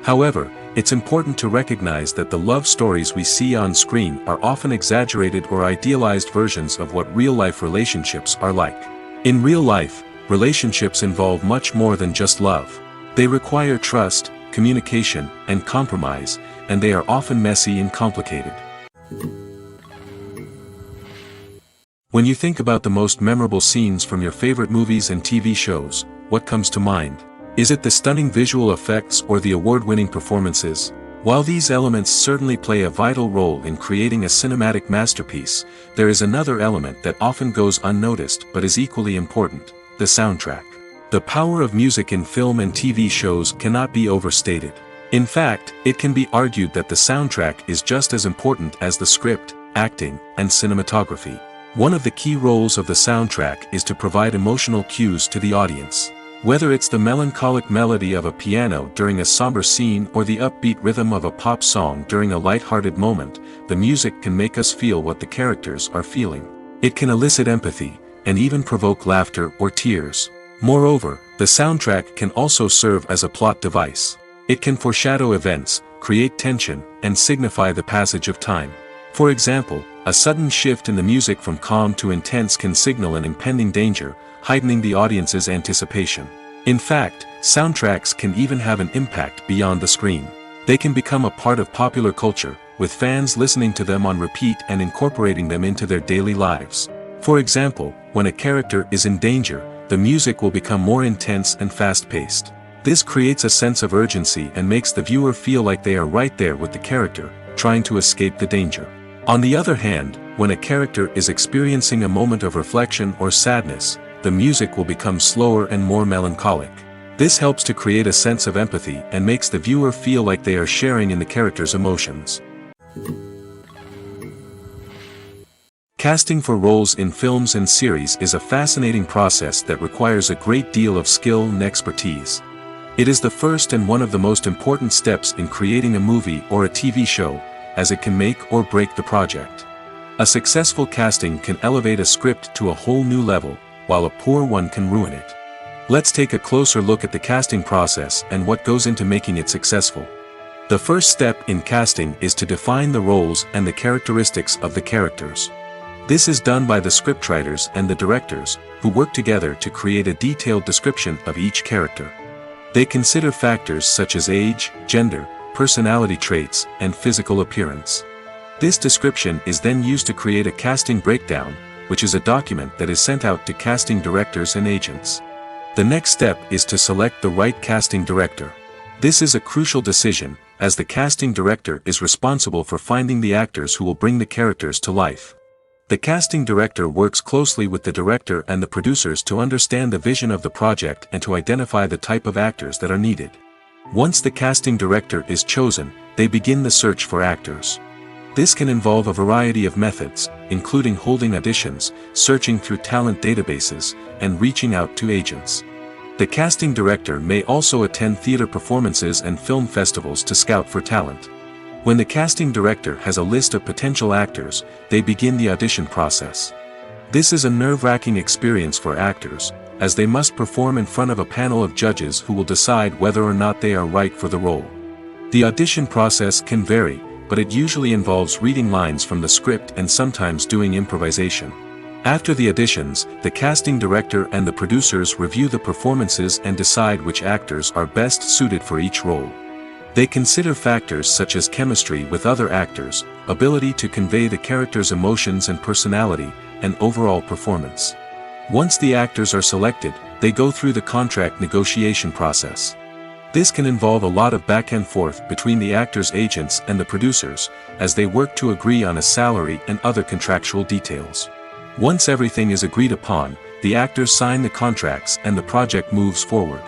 However, it's important to recognize that the love stories we see on screen are often exaggerated or idealized versions of what real-life relationships are like. In real life, relationships involve much more than just love. They require trust, communication, and compromise, and they are often messy and complicated. When you think about the most memorable scenes from your favorite movies and TV shows, what comes to mind? Is it the stunning visual effects or the award-winning performances? While these elements certainly play a vital role in creating a cinematic masterpiece, there is another element that often goes unnoticed but is equally important: the soundtrack. The power of music in film and TV shows cannot be overstated. In fact, it can be argued that the soundtrack is just as important as the script, acting, and cinematography. One of the key roles of the soundtrack is to provide emotional cues to the audience. Whether it's the melancholic melody of a piano during a somber scene or the upbeat rhythm of a pop song during a light-hearted moment, the music can make us feel what the characters are feeling. It can elicit empathy, and even provoke laughter or tears. Moreover, the soundtrack can also serve as a plot device. It can foreshadow events, create tension, and signify the passage of time. For example, a sudden shift in the music from calm to intense can signal an impending danger, heightening the audience's anticipation. In fact, soundtracks can even have an impact beyond the screen. They can become a part of popular culture, with fans listening to them on repeat and incorporating them into their daily lives. For example, when a character is in danger, the music will become more intense and fast-paced. This creates a sense of urgency and makes the viewer feel like they are right there with the character, trying to escape the danger. On the other hand, when a character is experiencing a moment of reflection or sadness, the music will become slower and more melancholic. This helps to create a sense of empathy and makes the viewer feel like they are sharing in the character's emotions. Casting for roles in films and series is a fascinating process that requires a great deal of skill and expertise. It is the first and one of the most important steps in creating a movie or a TV show, as it can make or break the project. A successful casting can elevate a script to a whole new level, while a poor one can ruin it. Let's take a closer look at the casting process and what goes into making it successful. The first step in casting is to define the roles and the characteristics of the characters. This is done by the scriptwriters and the directors, who work together to create a detailed description of each character. They consider factors such as age, gender, personality traits, and physical appearance. This description is then used to create a casting breakdown, which is a document that is sent out to casting directors and agents. The next step is to select the right casting director. This is a crucial decision, as the casting director is responsible for finding the actors who will bring the characters to life. The casting director works closely with the director and the producers to understand the vision of the project and to identify the type of actors that are needed. Once the casting director is chosen, they begin the search for actors. This can involve a variety of methods, including holding auditions, searching through talent databases, and reaching out to agents. The casting director may also attend theater performances and film festivals to scout for talent. When the casting director has a list of potential actors, they begin the audition process. This is a nerve-wracking experience for actors, as they must perform in front of a panel of judges who will decide whether or not they are right for the role. The audition process can vary, but it usually involves reading lines from the script and sometimes doing improvisation. After the auditions, the casting director and the producers review the performances and decide which actors are best suited for each role. They consider factors such as chemistry with other actors, ability to convey the character's emotions and personality, and overall performance. Once the actors are selected, they go through the contract negotiation process. This can involve a lot of back and forth between the actors' agents and the producers, as they work to agree on a salary and other contractual details. Once everything is agreed upon, the actors sign the contracts and the project moves forward.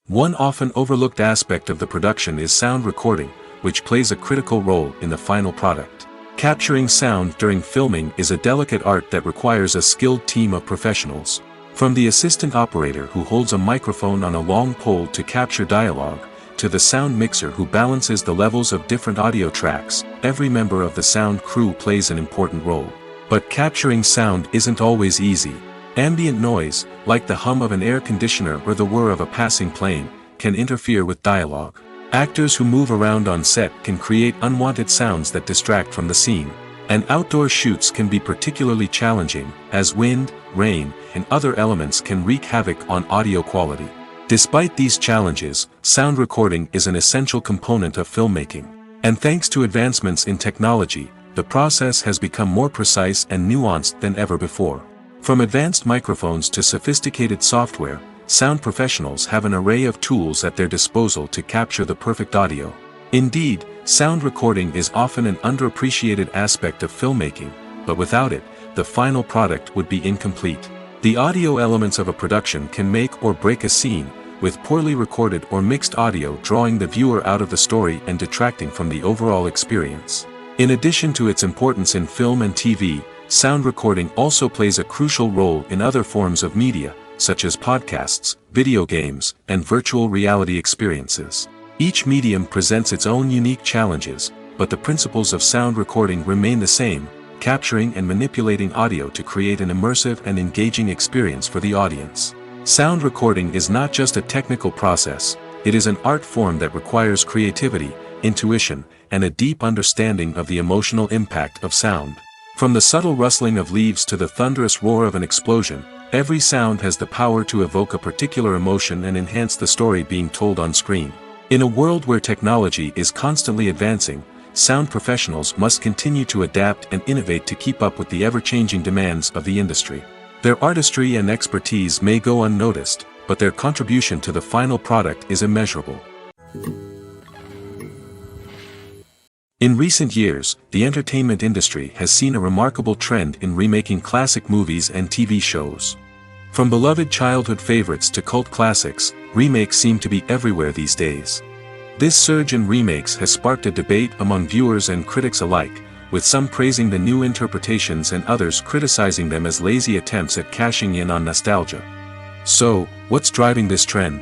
One often overlooked aspect of the production is sound recording, which plays a critical role in the final product. Capturing sound during filming is a delicate art that requires a skilled team of professionals. From the assistant operator who holds a microphone on a long pole to capture dialogue, to the sound mixer who balances the levels of different audio tracks, every member of the sound crew plays an important role. But capturing sound isn't always easy. Ambient noise, like the hum of an air conditioner or the whir of a passing plane, can interfere with dialogue. Actors who move around on set can create unwanted sounds that distract from the scene. And outdoor shoots can be particularly challenging, as wind, rain, and other elements can wreak havoc on audio quality. Despite these challenges, sound recording is an essential component of filmmaking. And thanks to advancements in technology, the process has become more precise and nuanced than ever before. From advanced microphones to sophisticated software, sound professionals have an array of tools at their disposal to capture the perfect audio. Indeed, sound recording is often an underappreciated aspect of filmmaking, but without it, the final product would be incomplete. The audio elements of a production can make or break a scene, with poorly recorded or mixed audio drawing the viewer out of the story and detracting from the overall experience. In addition to its importance in film and TV, sound recording also plays a crucial role in other forms of media, such as podcasts, video games, and virtual reality experiences. Each medium presents its own unique challenges, but the principles of sound recording remain the same, capturing and manipulating audio to create an immersive and engaging experience for the audience. Sound recording is not just a technical process, it is an art form that requires creativity, intuition, and a deep understanding of the emotional impact of sound. From the subtle rustling of leaves to the thunderous roar of an explosion, every sound has the power to evoke a particular emotion and enhance the story being told on screen. In a world where technology is constantly advancing, sound professionals must continue to adapt and innovate to keep up with the ever-changing demands of the industry. Their artistry and expertise may go unnoticed, but their contribution to the final product is immeasurable. In recent years, the entertainment industry has seen a remarkable trend in remaking classic movies and TV shows. From beloved childhood favorites to cult classics, remakes seem to be everywhere these days. This surge in remakes has sparked a debate among viewers and critics alike, with some praising the new interpretations and others criticizing them as lazy attempts at cashing in on nostalgia. So, what's driving this trend?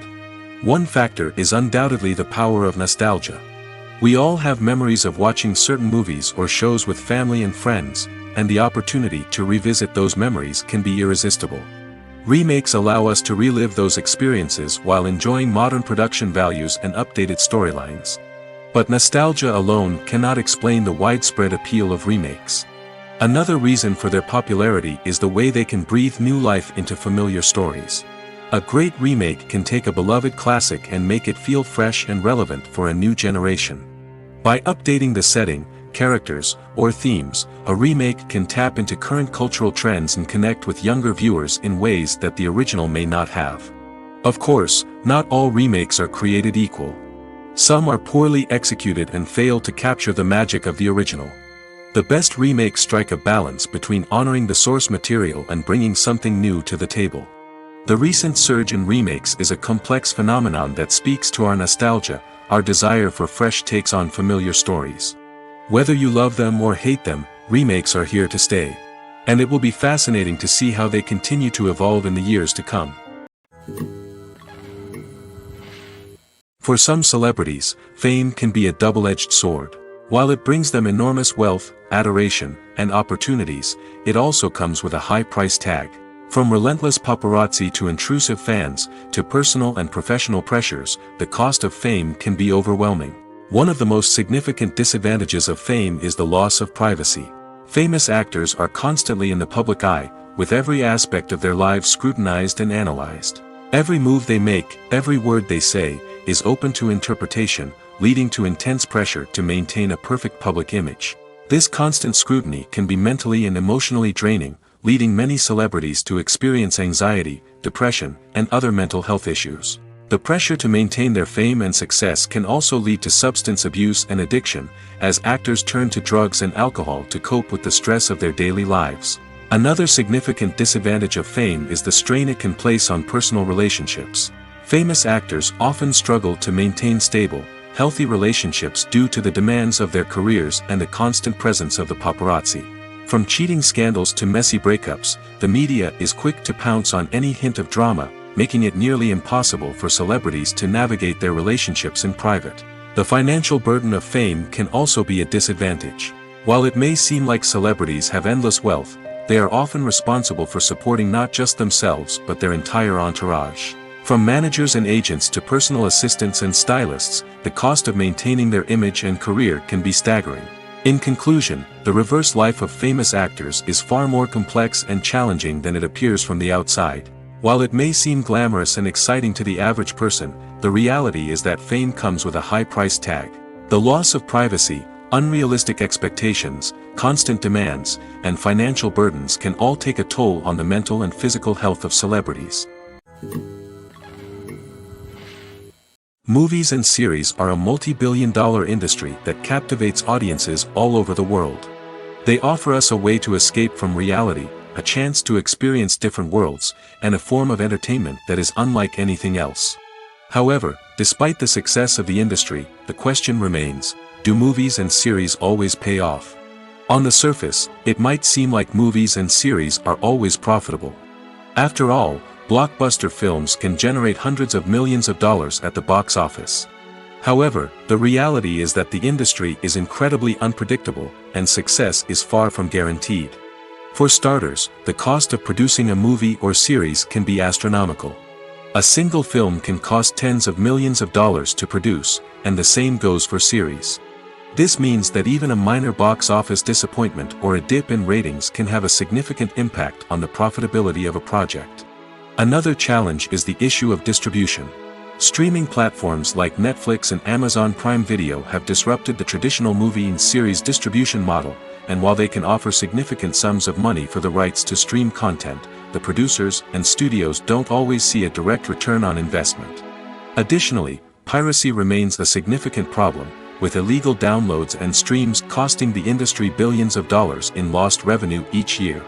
One factor is undoubtedly the power of nostalgia. We all have memories of watching certain movies or shows with family and friends, and the opportunity to revisit those memories can be irresistible. Remakes allow us to relive those experiences while enjoying modern production values and updated storylines. But nostalgia alone cannot explain the widespread appeal of remakes. Another reason for their popularity is the way they can breathe new life into familiar stories. A great remake can take a beloved classic and make it feel fresh and relevant for a new generation. By updating the setting, characters, or themes, a remake can tap into current cultural trends and connect with younger viewers in ways that the original may not have. Of course, not all remakes are created equal. Some are poorly executed and fail to capture the magic of the original. The best remakes strike a balance between honoring the source material and bringing something new to the table. The recent surge in remakes is a complex phenomenon that speaks to our nostalgia, our desire for fresh takes on familiar stories. Whether you love them or hate them, remakes are here to stay. And it will be fascinating to see how they continue to evolve in the years to come. For some celebrities, fame can be a double-edged sword. While it brings them enormous wealth, adoration, and opportunities, it also comes with a high price tag. From relentless paparazzi to intrusive fans, to personal and professional pressures, the cost of fame can be overwhelming. One of the most significant disadvantages of fame is the loss of privacy. Famous actors are constantly in the public eye, with every aspect of their lives scrutinized and analyzed. Every move they make, every word they say, is open to interpretation, leading to intense pressure to maintain a perfect public image. This constant scrutiny can be mentally and emotionally draining, leading many celebrities to experience anxiety, depression, and other mental health issues. The pressure to maintain their fame and success can also lead to substance abuse and addiction, as actors turn to drugs and alcohol to cope with the stress of their daily lives. Another significant disadvantage of fame is the strain it can place on personal relationships. Famous actors often struggle to maintain stable, healthy relationships due to the demands of their careers and the constant presence of the paparazzi. From cheating scandals to messy breakups, the media is quick to pounce on any hint of drama, making it nearly impossible for celebrities to navigate their relationships in private. The financial burden of fame can also be a disadvantage. While it may seem like celebrities have endless wealth, they are often responsible for supporting not just themselves but their entire entourage. From managers and agents to personal assistants and stylists, the cost of maintaining their image and career can be staggering. In conclusion, the reverse life of famous actors is far more complex and challenging than it appears from the outside. While it may seem glamorous and exciting to the average person, the reality is that fame comes with a high price tag. The loss of privacy, unrealistic expectations, constant demands, and financial burdens can all take a toll on the mental and physical health of celebrities. Movies and series are a multi-billion-dollar industry that captivates audiences all over the world. They offer us a way to escape from reality, a chance to experience different worlds, and a form of entertainment that is unlike anything else. However, despite the success of the industry, the question remains, do movies and series always pay off? On the surface, it might seem like movies and series are always profitable. After all, blockbuster films can generate hundreds of millions of dollars at the box office. However, the reality is that the industry is incredibly unpredictable, and success is far from guaranteed. For starters, the cost of producing a movie or series can be astronomical. A single film can cost tens of millions of dollars to produce, and the same goes for series. This means that even a minor box office disappointment or a dip in ratings can have a significant impact on the profitability of a project. Another challenge is the issue of distribution. Streaming platforms like Netflix and Amazon Prime Video have disrupted the traditional movie and series distribution model, and while they can offer significant sums of money for the rights to stream content, the producers and studios don't always see a direct return on investment. Additionally, piracy remains a significant problem, with illegal downloads and streams costing the industry billions of dollars in lost revenue each year.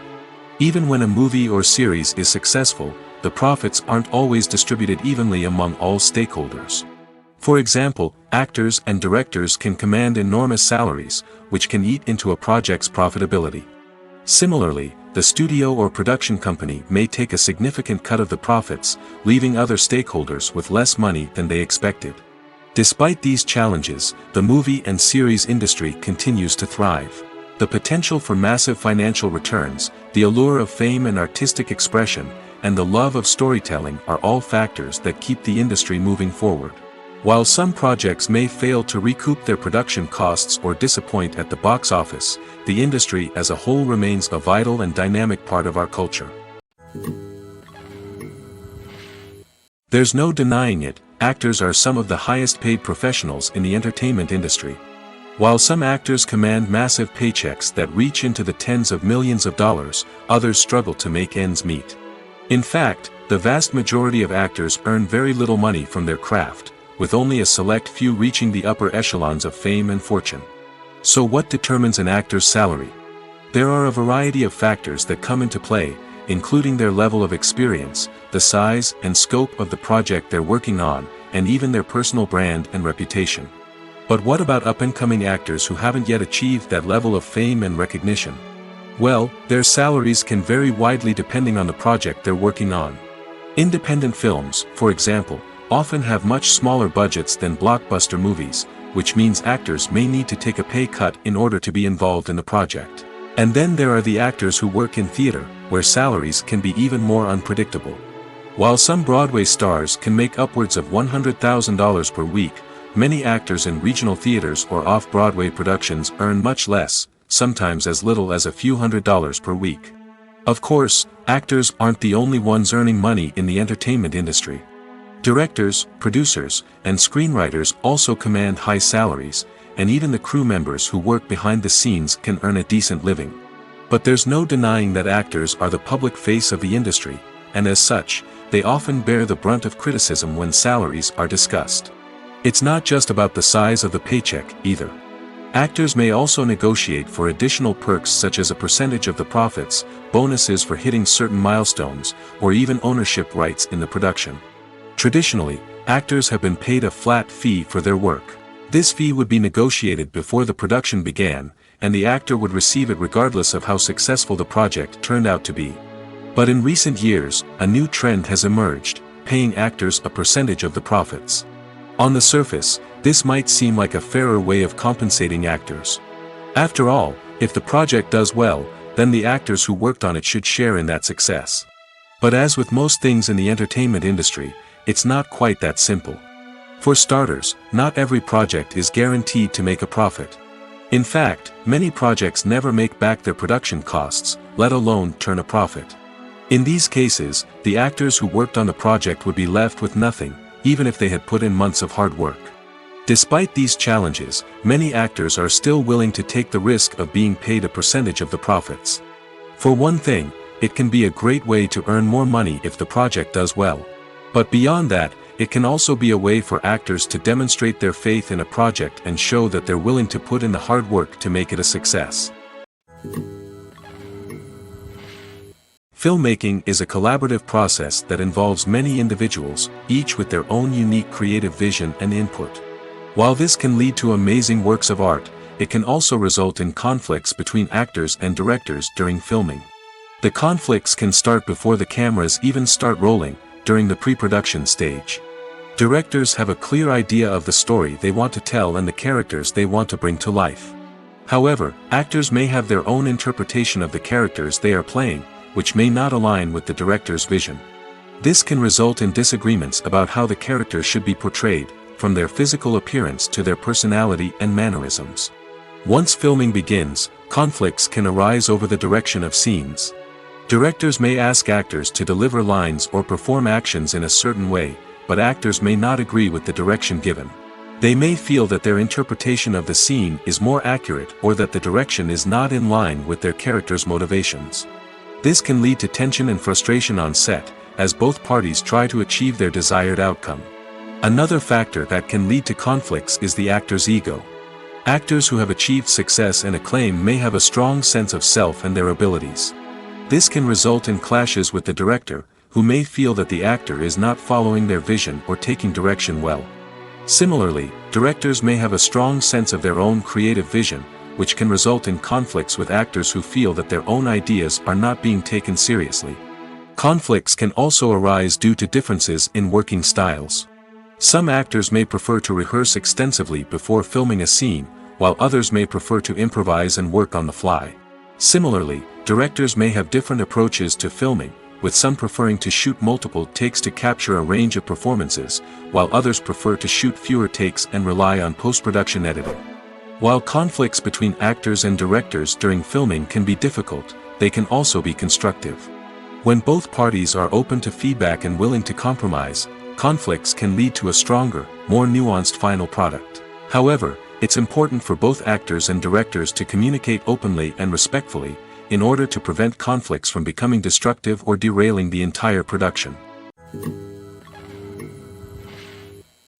Even when a movie or series is successful, the profits aren't always distributed evenly among all stakeholders. For example, actors and directors can command enormous salaries, which can eat into a project's profitability. Similarly, the studio or production company may take a significant cut of the profits, leaving other stakeholders with less money than they expected. Despite these challenges, the movie and series industry continues to thrive. The potential for massive financial returns, the allure of fame and artistic expression, and the love of storytelling are all factors that keep the industry moving forward. While some projects may fail to recoup their production costs or disappoint at the box office, the industry as a whole remains a vital and dynamic part of our culture. There's no denying it, actors are some of the highest paid professionals in the entertainment industry. While some actors command massive paychecks that reach into the tens of millions of dollars, others struggle to make ends meet. In fact, the vast majority of actors earn very little money from their craft, with only a select few reaching the upper echelons of fame and fortune. So what determines an actor's salary? There are a variety of factors that come into play, including their level of experience, the size and scope of the project they're working on, and even their personal brand and reputation. But what about up-and-coming actors who haven't yet achieved that level of fame and recognition? Well, their salaries can vary widely depending on the project they're working on. Independent films, for example, often have much smaller budgets than blockbuster movies, which means actors may need to take a pay cut in order to be involved in the project. And then there are the actors who work in theater, where salaries can be even more unpredictable. While some Broadway stars can make upwards of $100,000 per week, many actors in regional theaters or off-Broadway productions earn much less, sometimes as little as a few $100s per week. Of course, actors aren't the only ones earning money in the entertainment industry. Directors, producers, and screenwriters also command high salaries, and even the crew members who work behind the scenes can earn a decent living. But there's no denying that actors are the public face of the industry, and as such, they often bear the brunt of criticism when salaries are discussed. It's not just about the size of the paycheck, either. Actors may also negotiate for additional perks such as a percentage of the profits, bonuses for hitting certain milestones, or even ownership rights in the production. Traditionally, actors have been paid a flat fee for their work. This fee would be negotiated before the production began, and the actor would receive it regardless of how successful the project turned out to be. But in recent years, a new trend has emerged, paying actors a percentage of the profits. On the surface, this might seem like a fairer way of compensating actors. After all, if the project does well, then the actors who worked on it should share in that success. But as with most things in the entertainment industry, it's not quite that simple. For starters, not every project is guaranteed to make a profit. In fact, many projects never make back their production costs, let alone turn a profit. In these cases, the actors who worked on the project would be left with nothing, even if they had put in months of hard work. Despite these challenges, many actors are still willing to take the risk of being paid a percentage of the profits. For one thing, it can be a great way to earn more money if the project does well. But beyond that, it can also be a way for actors to demonstrate their faith in a project and show that they're willing to put in the hard work to make it a success. Filmmaking is a collaborative process that involves many individuals, each with their own unique creative vision and input. While this can lead to amazing works of art, it can also result in conflicts between actors and directors during filming. The conflicts can start before the cameras even start rolling, during the pre-production stage. Directors have a clear idea of the story they want to tell and the characters they want to bring to life. However, actors may have their own interpretation of the characters they are playing, which may not align with the director's vision. This can result in disagreements about how the characters should be portrayed, from their physical appearance to their personality and mannerisms. Once filming begins, conflicts can arise over the direction of scenes. Directors may ask actors to deliver lines or perform actions in a certain way, but actors may not agree with the direction given. They may feel that their interpretation of the scene is more accurate or that the direction is not in line with their character's motivations. This can lead to tension and frustration on set, as both parties try to achieve their desired outcome. Another factor that can lead to conflicts is the actor's ego. Actors who have achieved success and acclaim may have a strong sense of self and their abilities. This can result in clashes with the director, who may feel that the actor is not following their vision or taking direction well. Similarly, directors may have a strong sense of their own creative vision, which can result in conflicts with actors who feel that their own ideas are not being taken seriously. Conflicts can also arise due to differences in working styles. Some actors may prefer to rehearse extensively before filming a scene, while others may prefer to improvise and work on the fly. Similarly, directors may have different approaches to filming, with some preferring to shoot multiple takes to capture a range of performances, while others prefer to shoot fewer takes and rely on post-production editing. While conflicts between actors and directors during filming can be difficult, they can also be constructive. When both parties are open to feedback and willing to compromise, conflicts can lead to a stronger, more nuanced final product. However, it's important for both actors and directors to communicate openly and respectfully, in order to prevent conflicts from becoming destructive or derailing the entire production.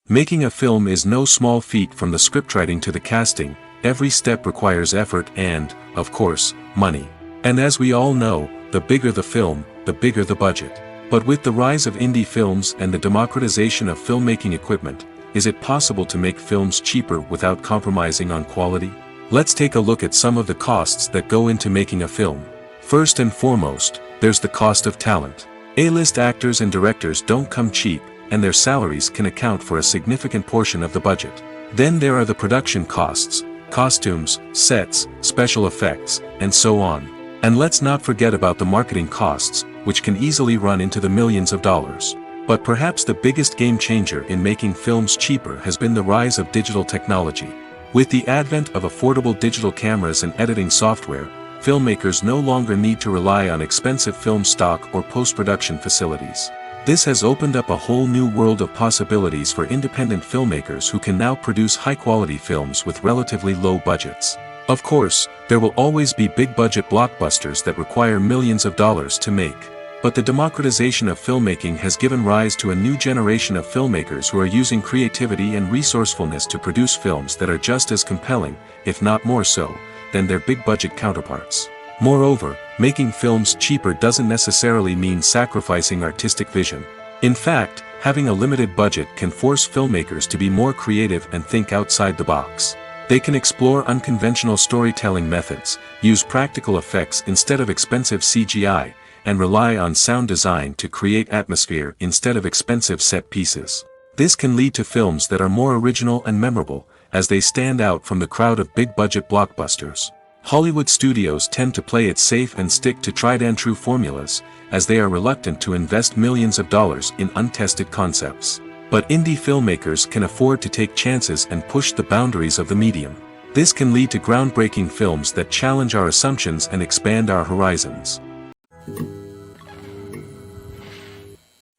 Making a film is no small feat. From the scriptwriting to the casting, every step requires effort and, of course, money. And as we all know, the bigger the film, the bigger the budget. But with the rise of indie films and the democratization of filmmaking equipment, is it possible to make films cheaper without compromising on quality? Let's take a look at some of the costs that go into making a film. First and foremost, there's the cost of talent. A-list actors and directors don't come cheap, and their salaries can account for a significant portion of the budget. Then there are the production costs, costumes, sets, special effects, and so on. And let's not forget about the marketing costs, which can easily run into the millions of dollars. But perhaps the biggest game changer in making films cheaper has been the rise of digital technology. With the advent of affordable digital cameras and editing software, filmmakers no longer need to rely on expensive film stock or post-production facilities. This has opened up a whole new world of possibilities for independent filmmakers who can now produce high-quality films with relatively low budgets. Of course, there will always be big-budget blockbusters that require millions of dollars to make. But the democratization of filmmaking has given rise to a new generation of filmmakers who are using creativity and resourcefulness to produce films that are just as compelling, if not more so, than their big-budget counterparts. Moreover, making films cheaper doesn't necessarily mean sacrificing artistic vision. In fact, having a limited budget can force filmmakers to be more creative and think outside the box. They can explore unconventional storytelling methods, use practical effects instead of expensive CGI, and rely on sound design to create atmosphere instead of expensive set pieces. This can lead to films that are more original and memorable, as they stand out from the crowd of big-budget blockbusters. Hollywood studios tend to play it safe and stick to tried-and-true formulas, as they are reluctant to invest millions of dollars in untested concepts. But indie filmmakers can afford to take chances and push the boundaries of the medium. This can lead to groundbreaking films that challenge our assumptions and expand our horizons.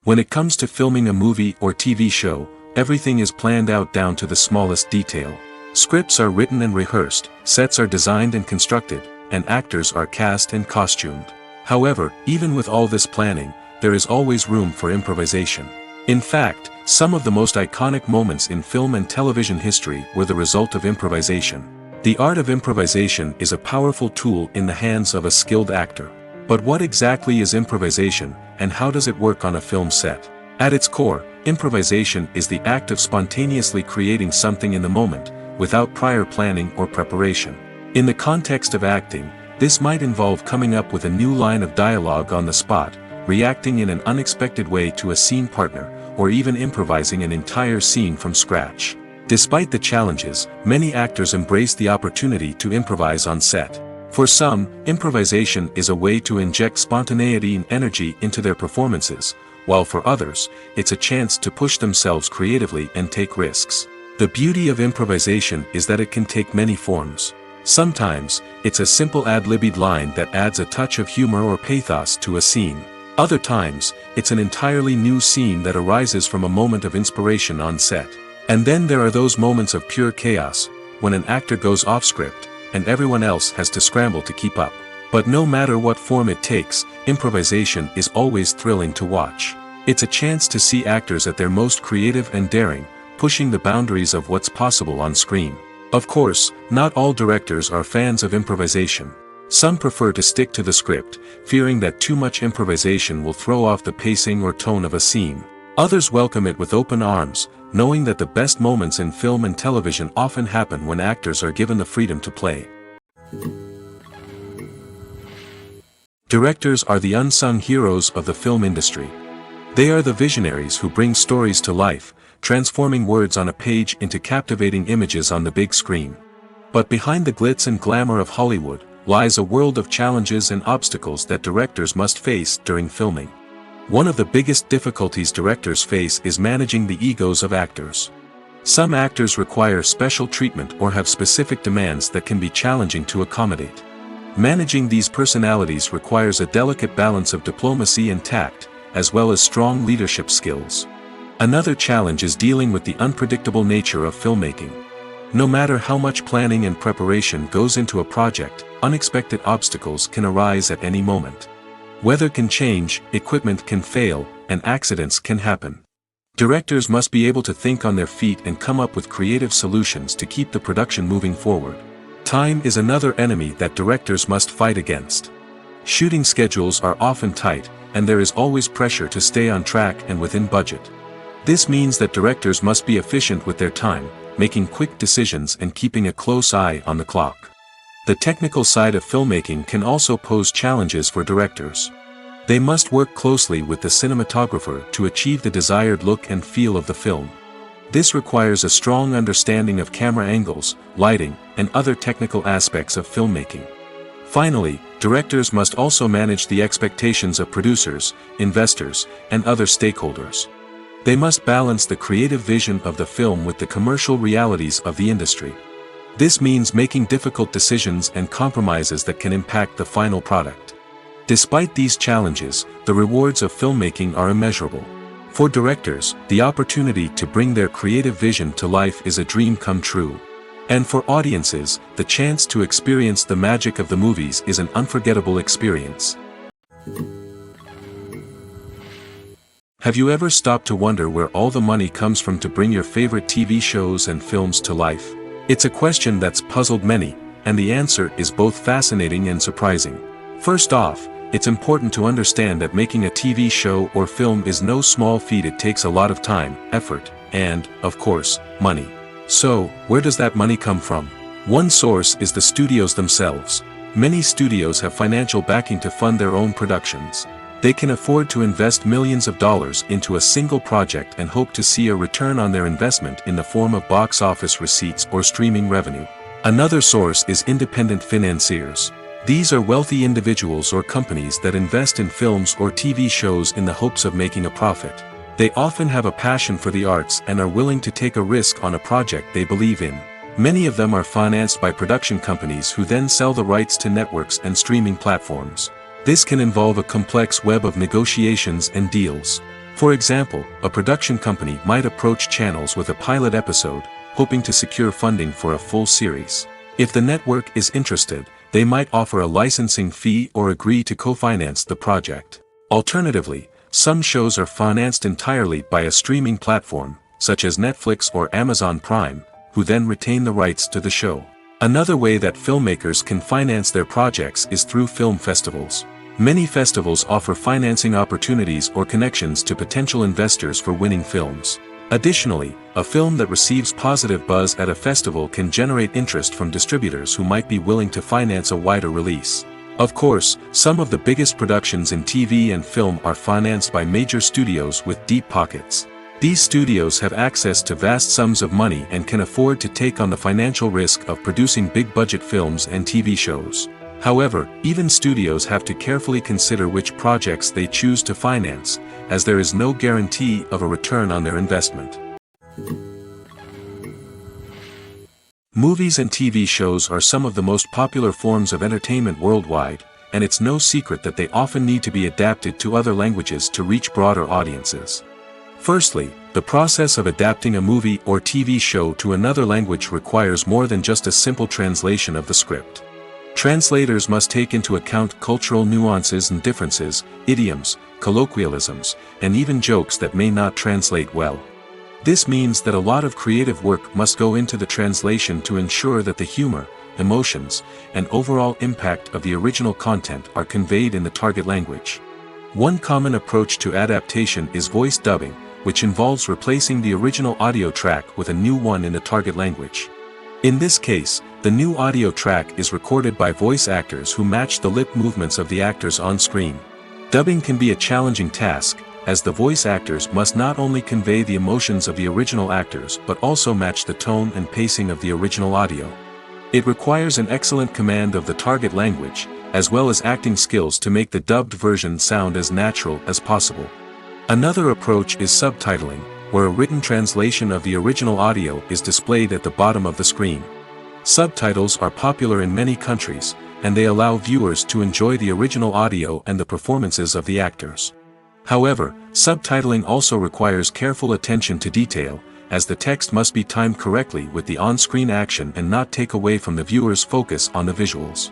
When it comes to filming a movie or TV show, everything is planned out down to the smallest detail. Scripts are written and rehearsed, sets are designed and constructed, and actors are cast and costumed. However, even with all this planning, there is always room for improvisation. In fact, some of the most iconic moments in film and television history were the result of improvisation. The art of improvisation is a powerful tool in the hands of a skilled actor. But what exactly is improvisation, and how does it work on a film set? At its core, improvisation is the act of spontaneously creating something in the moment, without prior planning or preparation. In the context of acting, this might involve coming up with a new line of dialogue on the spot, reacting in an unexpected way to a scene partner, or even improvising an entire scene from scratch. Despite the challenges, many actors embrace the opportunity to improvise on set. For some, improvisation is a way to inject spontaneity and energy into their performances, while for others, it's a chance to push themselves creatively and take risks. The beauty of improvisation is that it can take many forms. Sometimes, it's a simple ad-libbed line that adds a touch of humor or pathos to a scene. Other times, it's an entirely new scene that arises from a moment of inspiration on set. And then there are those moments of pure chaos, when an actor goes off script, and everyone else has to scramble to keep up. But no matter what form it takes, improvisation is always thrilling to watch. It's a chance to see actors at their most creative and daring, pushing the boundaries of what's possible on screen. Of course, not all directors are fans of improvisation. Some prefer to stick to the script, fearing that too much improvisation will throw off the pacing or tone of a scene. Others welcome it with open arms, knowing that the best moments in film and television often happen when actors are given the freedom to play. Directors are the unsung heroes of the film industry. They are the visionaries who bring stories to life, transforming words on a page into captivating images on the big screen. But behind the glitz and glamour of Hollywood, lies a world of challenges and obstacles that directors must face during filming. One of the biggest difficulties directors face is managing the egos of actors. Some actors require special treatment or have specific demands that can be challenging to accommodate. Managing these personalities requires a delicate balance of diplomacy and tact, as well as strong leadership skills. Another challenge is dealing with the unpredictable nature of filmmaking. No matter how much planning and preparation goes into a project, unexpected obstacles can arise at any moment. Weather can change, equipment can fail, and accidents can happen. Directors must be able to think on their feet and come up with creative solutions to keep the production moving forward. Time is another enemy that directors must fight against. Shooting schedules are often tight, and there is always pressure to stay on track and within budget. This means that directors must be efficient with their time, making quick decisions and keeping a close eye on the clock. The technical side of filmmaking can also pose challenges for directors. They must work closely with the cinematographer to achieve the desired look and feel of the film. This requires a strong understanding of camera angles, lighting, and other technical aspects of filmmaking. Finally, directors must also manage the expectations of producers, investors, and other stakeholders. They must balance the creative vision of the film with the commercial realities of the industry. This means making difficult decisions and compromises that can impact the final product. Despite these challenges, the rewards of filmmaking are immeasurable. For directors, the opportunity to bring their creative vision to life is a dream come true. And for audiences, the chance to experience the magic of the movies is an unforgettable experience. Have you ever stopped to wonder where all the money comes from to bring your favorite TV shows and films to life? It's a question that's puzzled many, and the answer is both fascinating and surprising. First off, it's important to understand that making a TV show or film is no small feat. It takes a lot of time, effort, and, of course, money. So, where does that money come from? One source is the studios themselves. Many studios have financial backing to fund their own productions. They can afford to invest millions of dollars into a single project and hope to see a return on their investment in the form of box office receipts or streaming revenue. Another source is independent financiers. These are wealthy individuals or companies that invest in films or TV shows in the hopes of making a profit. They often have a passion for the arts and are willing to take a risk on a project they believe in. Many of them are financed by production companies who then sell the rights to networks and streaming platforms. This can involve a complex web of negotiations and deals. For example, a production company might approach channels with a pilot episode, hoping to secure funding for a full series. If the network is interested, they might offer a licensing fee or agree to co-finance the project. Alternatively, some shows are financed entirely by a streaming platform, such as Netflix or Amazon Prime, who then retain the rights to the show. Another way that filmmakers can finance their projects is through film festivals. Many festivals offer financing opportunities or connections to potential investors for winning films. Additionally, a film that receives positive buzz at a festival can generate interest from distributors who might be willing to finance a wider release. Of course, some of the biggest productions in TV and film are financed by major studios with deep pockets. These studios have access to vast sums of money and can afford to take on the financial risk of producing big-budget films and TV shows. However, even studios have to carefully consider which projects they choose to finance, as there is no guarantee of a return on their investment. Movies and TV shows are some of the most popular forms of entertainment worldwide, and it's no secret that they often need to be adapted to other languages to reach broader audiences. Firstly, the process of adapting a movie or TV show to another language requires more than just a simple translation of the script. Translators must take into account cultural nuances and differences, idioms, colloquialisms, and even jokes that may not translate well. This means that a lot of creative work must go into the translation to ensure that the humor, emotions, and overall impact of the original content are conveyed in the target language. One common approach to adaptation is voice dubbing, which involves replacing the original audio track with a new one in the target language. In this case, the new audio track is recorded by voice actors who match the lip movements of the actors on screen. Dubbing can be a challenging task, as the voice actors must not only convey the emotions of the original actors but also match the tone and pacing of the original audio. It requires an excellent command of the target language, as well as acting skills to make the dubbed version sound as natural as possible. Another approach is subtitling, where a written translation of the original audio is displayed at the bottom of the screen. Subtitles are popular in many countries, and they allow viewers to enjoy the original audio and the performances of the actors. However, subtitling also requires careful attention to detail, as the text must be timed correctly with the on-screen action and not take away from the viewer's focus on the visuals.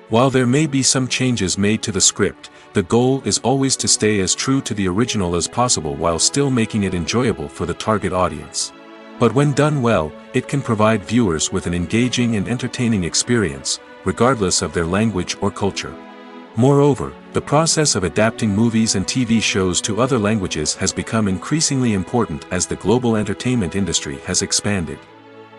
While there may be some changes made to the script, the goal is always to stay as true to the original as possible while still making it enjoyable for the target audience. But when done well, it can provide viewers with an engaging and entertaining experience, regardless of their language or culture. Moreover, the process of adapting movies and TV shows to other languages has become increasingly important as the global entertainment industry has expanded.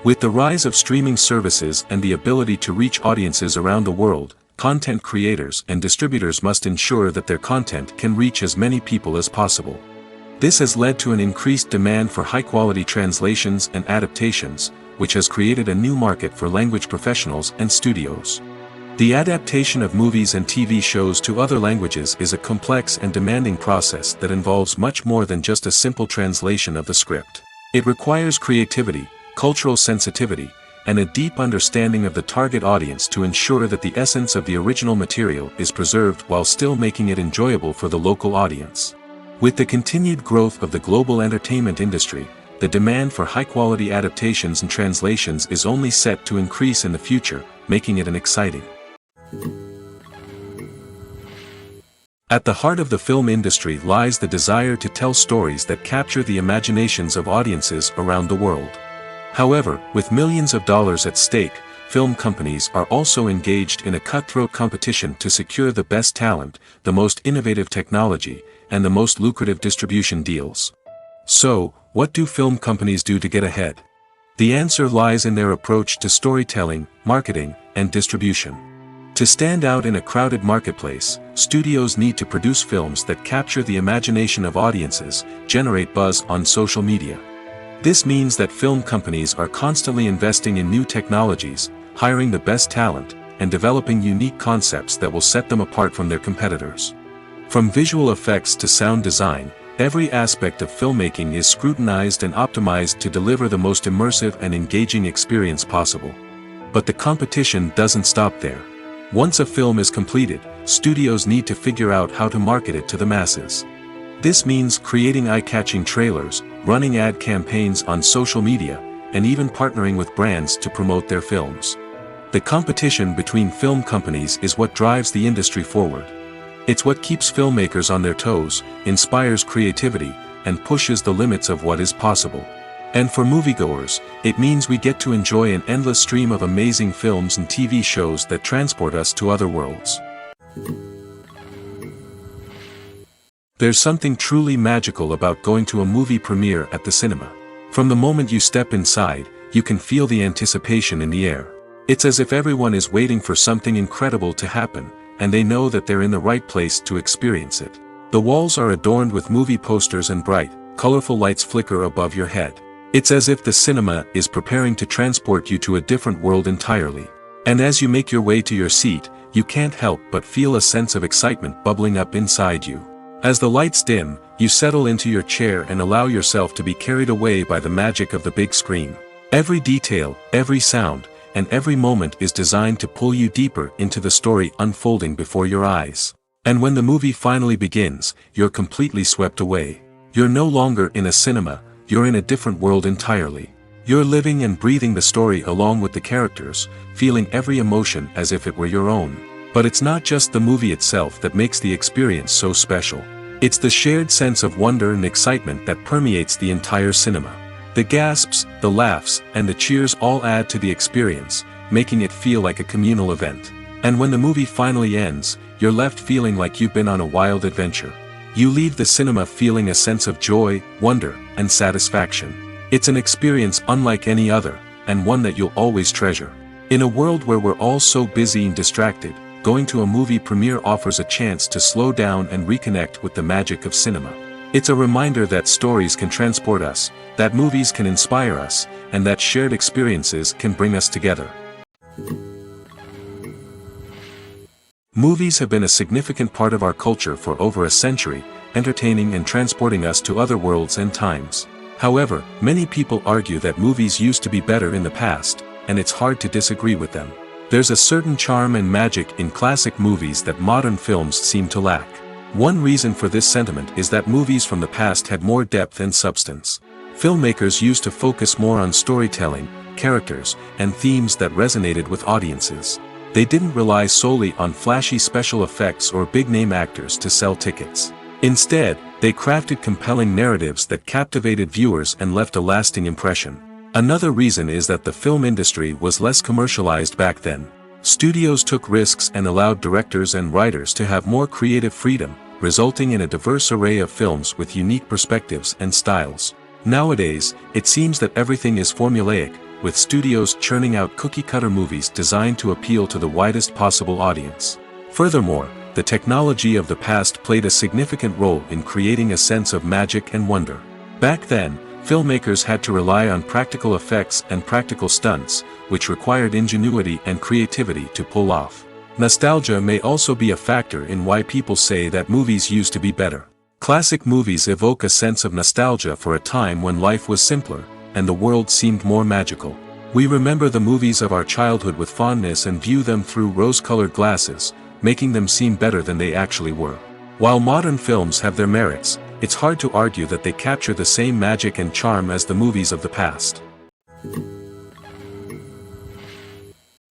With the rise of streaming services and the ability to reach audiences around the world, content creators and distributors must ensure that their content can reach as many people as possible. This has led to an increased demand for high-quality translations and adaptations, which has created a new market for language professionals and studios. The adaptation of movies and TV shows to other languages is a complex and demanding process that involves much more than just a simple translation of the script. It requires creativity, cultural sensitivity, and a deep understanding of the target audience to ensure that the essence of the original material is preserved while still making it enjoyable for the local audience. With the continued growth of the global entertainment industry, the demand for high-quality adaptations and translations is only set to increase in the future, making it an exciting. At the heart of the film industry lies the desire to tell stories that capture the imaginations of audiences around the world. However, with millions of dollars at stake, film companies are also engaged in a cutthroat competition to secure the best talent, the most innovative technology, and the most lucrative distribution deals. So, what do film companies do to get ahead? The answer lies in their approach to storytelling, marketing, and distribution. To stand out in a crowded marketplace, studios need to produce films that capture the imagination of audiences, generate buzz on social media. This means that film companies are constantly investing in new technologies, hiring the best talent, and developing unique concepts that will set them apart from their competitors. From visual effects to sound design, every aspect of filmmaking is scrutinized and optimized to deliver the most immersive and engaging experience possible. But the competition doesn't stop there. Once a film is completed, studios need to figure out how to market it to the masses. This means creating eye-catching trailers, running ad campaigns on social media, and even partnering with brands to promote their films. The competition between film companies is what drives the industry forward. It's what keeps filmmakers on their toes, inspires creativity, and pushes the limits of what is possible. And for moviegoers, it means we get to enjoy an endless stream of amazing films and TV shows that transport us to other worlds. There's something truly magical about going to a movie premiere at the cinema. From the moment you step inside, you can feel the anticipation in the air. It's as if everyone is waiting for something incredible to happen, and they know that they're in the right place to experience it. The walls are adorned with movie posters and bright, colorful lights flicker above your head. It's as if the cinema is preparing to transport you to a different world entirely. And as you make your way to your seat, you can't help but feel a sense of excitement bubbling up inside you. As the lights dim, you settle into your chair and allow yourself to be carried away by the magic of the big screen. Every detail, every sound, and every moment is designed to pull you deeper into the story unfolding before your eyes. And when the movie finally begins, you're completely swept away. You're no longer in a cinema, you're in a different world entirely. You're living and breathing the story along with the characters, feeling every emotion as if it were your own. But it's not just the movie itself that makes the experience so special. It's the shared sense of wonder and excitement that permeates the entire cinema. The gasps, the laughs, and the cheers all add to the experience, making it feel like a communal event. And when the movie finally ends, you're left feeling like you've been on a wild adventure. You leave the cinema feeling a sense of joy, wonder, and satisfaction. It's an experience unlike any other, and one that you'll always treasure. In a world where we're all so busy and distracted, going to a movie premiere offers a chance to slow down and reconnect with the magic of cinema. It's a reminder that stories can transport us, that movies can inspire us, and that shared experiences can bring us together. Movies have been a significant part of our culture for over a century, entertaining and transporting us to other worlds and times. However, many people argue that movies used to be better in the past, and it's hard to disagree with them. There's a certain charm and magic in classic movies that modern films seem to lack. One reason for this sentiment is that movies from the past had more depth and substance. Filmmakers used to focus more on storytelling, characters, and themes that resonated with audiences. They didn't rely solely on flashy special effects or big-name actors to sell tickets. Instead, they crafted compelling narratives that captivated viewers and left a lasting impression. Another reason is that the film industry was less commercialized back then. Studios took risks and allowed directors and writers to have more creative freedom, resulting in a diverse array of films with unique perspectives and styles. Nowadays, it seems that everything is formulaic, with studios churning out cookie-cutter movies designed to appeal to the widest possible audience. Furthermore, the technology of the past played a significant role in creating a sense of magic and wonder. Back then, filmmakers had to rely on practical effects and practical stunts, which required ingenuity and creativity to pull off. Nostalgia may also be a factor in why people say that movies used to be better. Classic movies evoke a sense of nostalgia for a time when life was simpler, and the world seemed more magical. We remember the movies of our childhood with fondness and view them through rose-colored glasses, making them seem better than they actually were. While modern films have their merits, it's hard to argue that they capture the same magic and charm as the movies of the past.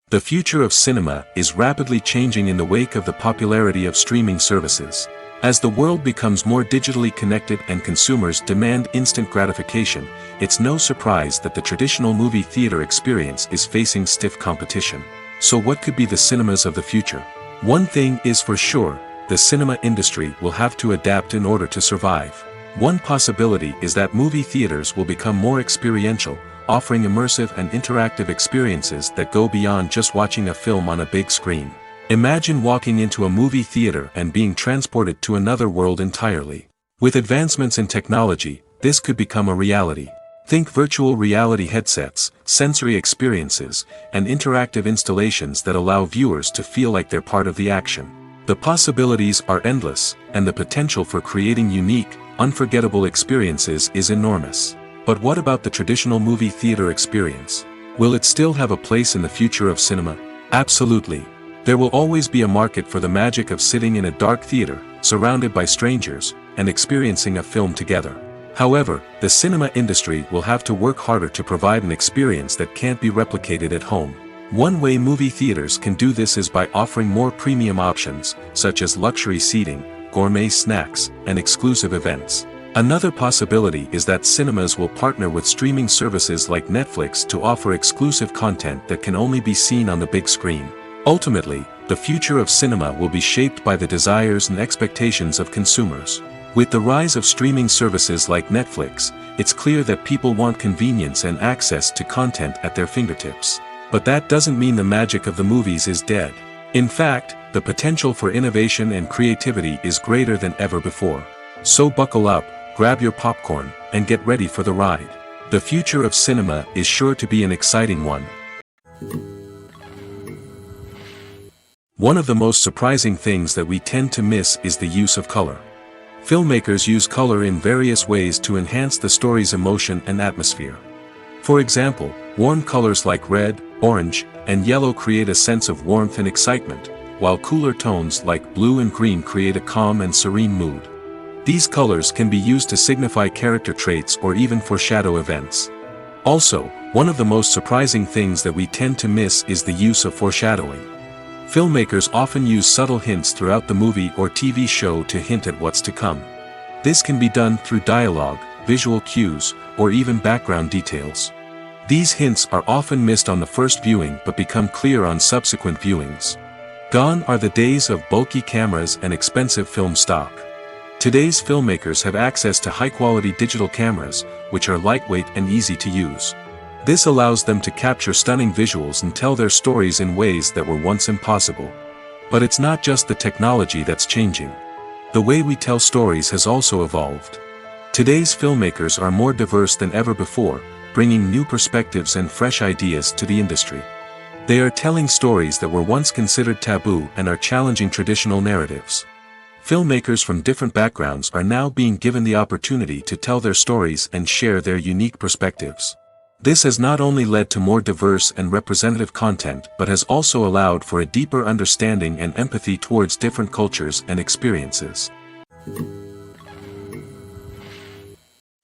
The future of cinema is rapidly changing in the wake of the popularity of streaming services. As the world becomes more digitally connected and consumers demand instant gratification, it's no surprise that the traditional movie theater experience is facing stiff competition. So what could be the cinemas of the future? One thing is for sure, the cinema industry will have to adapt in order to survive. One possibility is that movie theaters will become more experiential, offering immersive and interactive experiences that go beyond just watching a film on a big screen. Imagine walking into a movie theater and being transported to another world entirely. With advancements in technology, this could become a reality. Think virtual reality headsets, sensory experiences, and interactive installations that allow viewers to feel like they're part of the action. The possibilities are endless, and the potential for creating unique, unforgettable experiences is enormous. But what about the traditional movie theater experience? Will it still have a place in the future of cinema? Absolutely. There will always be a market for the magic of sitting in a dark theater, surrounded by strangers, and experiencing a film together. However, the cinema industry will have to work harder to provide an experience that can't be replicated at home. One way movie theaters can do this is by offering more premium options, such as luxury seating, gourmet snacks, and exclusive events. Another possibility is that cinemas will partner with streaming services like Netflix to offer exclusive content that can only be seen on the big screen. Ultimately, the future of cinema will be shaped by the desires and expectations of consumers. With the rise of streaming services like Netflix, it's clear that people want convenience and access to content at their fingertips. But that doesn't mean the magic of the movies is dead. In fact, the potential for innovation and creativity is greater than ever before. So buckle up, grab your popcorn, and get ready for the ride. The future of cinema is sure to be an exciting one. One of the most surprising things that we tend to miss is the use of color. Filmmakers use color in various ways to enhance the story's emotion and atmosphere. For example, warm colors like red, orange, and yellow create a sense of warmth and excitement, while cooler tones like blue and green create a calm and serene mood. These colors can be used to signify character traits or even foreshadow events. Also, one of the most surprising things that we tend to miss is the use of foreshadowing. Filmmakers often use subtle hints throughout the movie or TV show to hint at what's to come. This can be done through dialogue, visual cues, or even background details. These hints are often missed on the first viewing but become clear on subsequent viewings. Gone are the days of bulky cameras and expensive film stock. Today's filmmakers have access to high-quality digital cameras, which are lightweight and easy to use. This allows them to capture stunning visuals and tell their stories in ways that were once impossible. But it's not just the technology that's changing. The way we tell stories has also evolved. Today's filmmakers are more diverse than ever before, bringing new perspectives and fresh ideas to the industry. They are telling stories that were once considered taboo and are challenging traditional narratives. Filmmakers from different backgrounds are now being given the opportunity to tell their stories and share their unique perspectives. This has not only led to more diverse and representative content but has also allowed for a deeper understanding and empathy towards different cultures and experiences.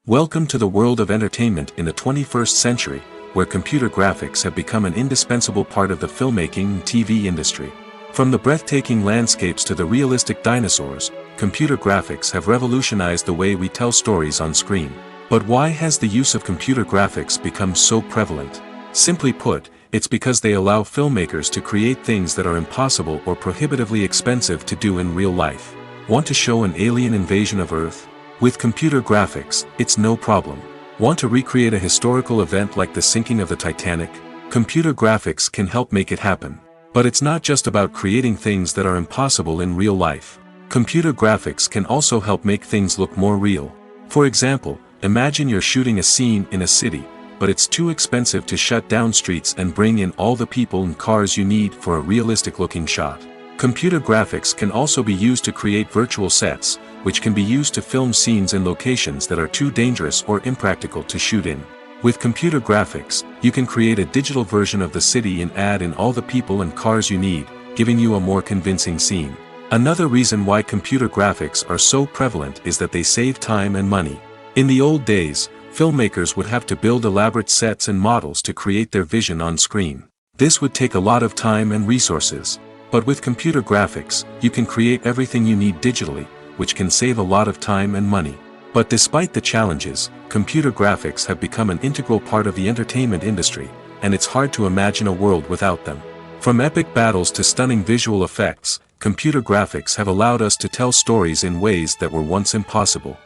Welcome to the world of entertainment in the 21st century, where computer graphics have become an indispensable part of the filmmaking and TV industry. From the breathtaking landscapes to the realistic dinosaurs, computer graphics have revolutionized the way we tell stories on screen. But why has the use of computer graphics become so prevalent? Simply put, it's because they allow filmmakers to create things that are impossible or prohibitively expensive to do in real life. Want to show an alien invasion of Earth? With computer graphics, it's no problem. Want to recreate a historical event like the sinking of the Titanic? Computer graphics can help make it happen. But it's not just about creating things that are impossible in real life. Computer graphics can also help make things look more real. For example, imagine you're shooting a scene in a city, but it's too expensive to shut down streets and bring in all the people and cars you need for a realistic-looking shot. Computer graphics can also be used to create virtual sets, which can be used to film scenes in locations that are too dangerous or impractical to shoot in. With computer graphics, you can create a digital version of the city and add in all the people and cars you need, giving you a more convincing scene. Another reason why computer graphics are so prevalent is that they save time and money. In the old days, filmmakers would have to build elaborate sets and models to create their vision on screen. This would take a lot of time and resources. But with computer graphics, you can create everything you need digitally, which can save a lot of time and money. But despite the challenges, computer graphics have become an integral part of the entertainment industry, and it's hard to imagine a world without them. From epic battles to stunning visual effects, computer graphics have allowed us to tell stories in ways that were once impossible.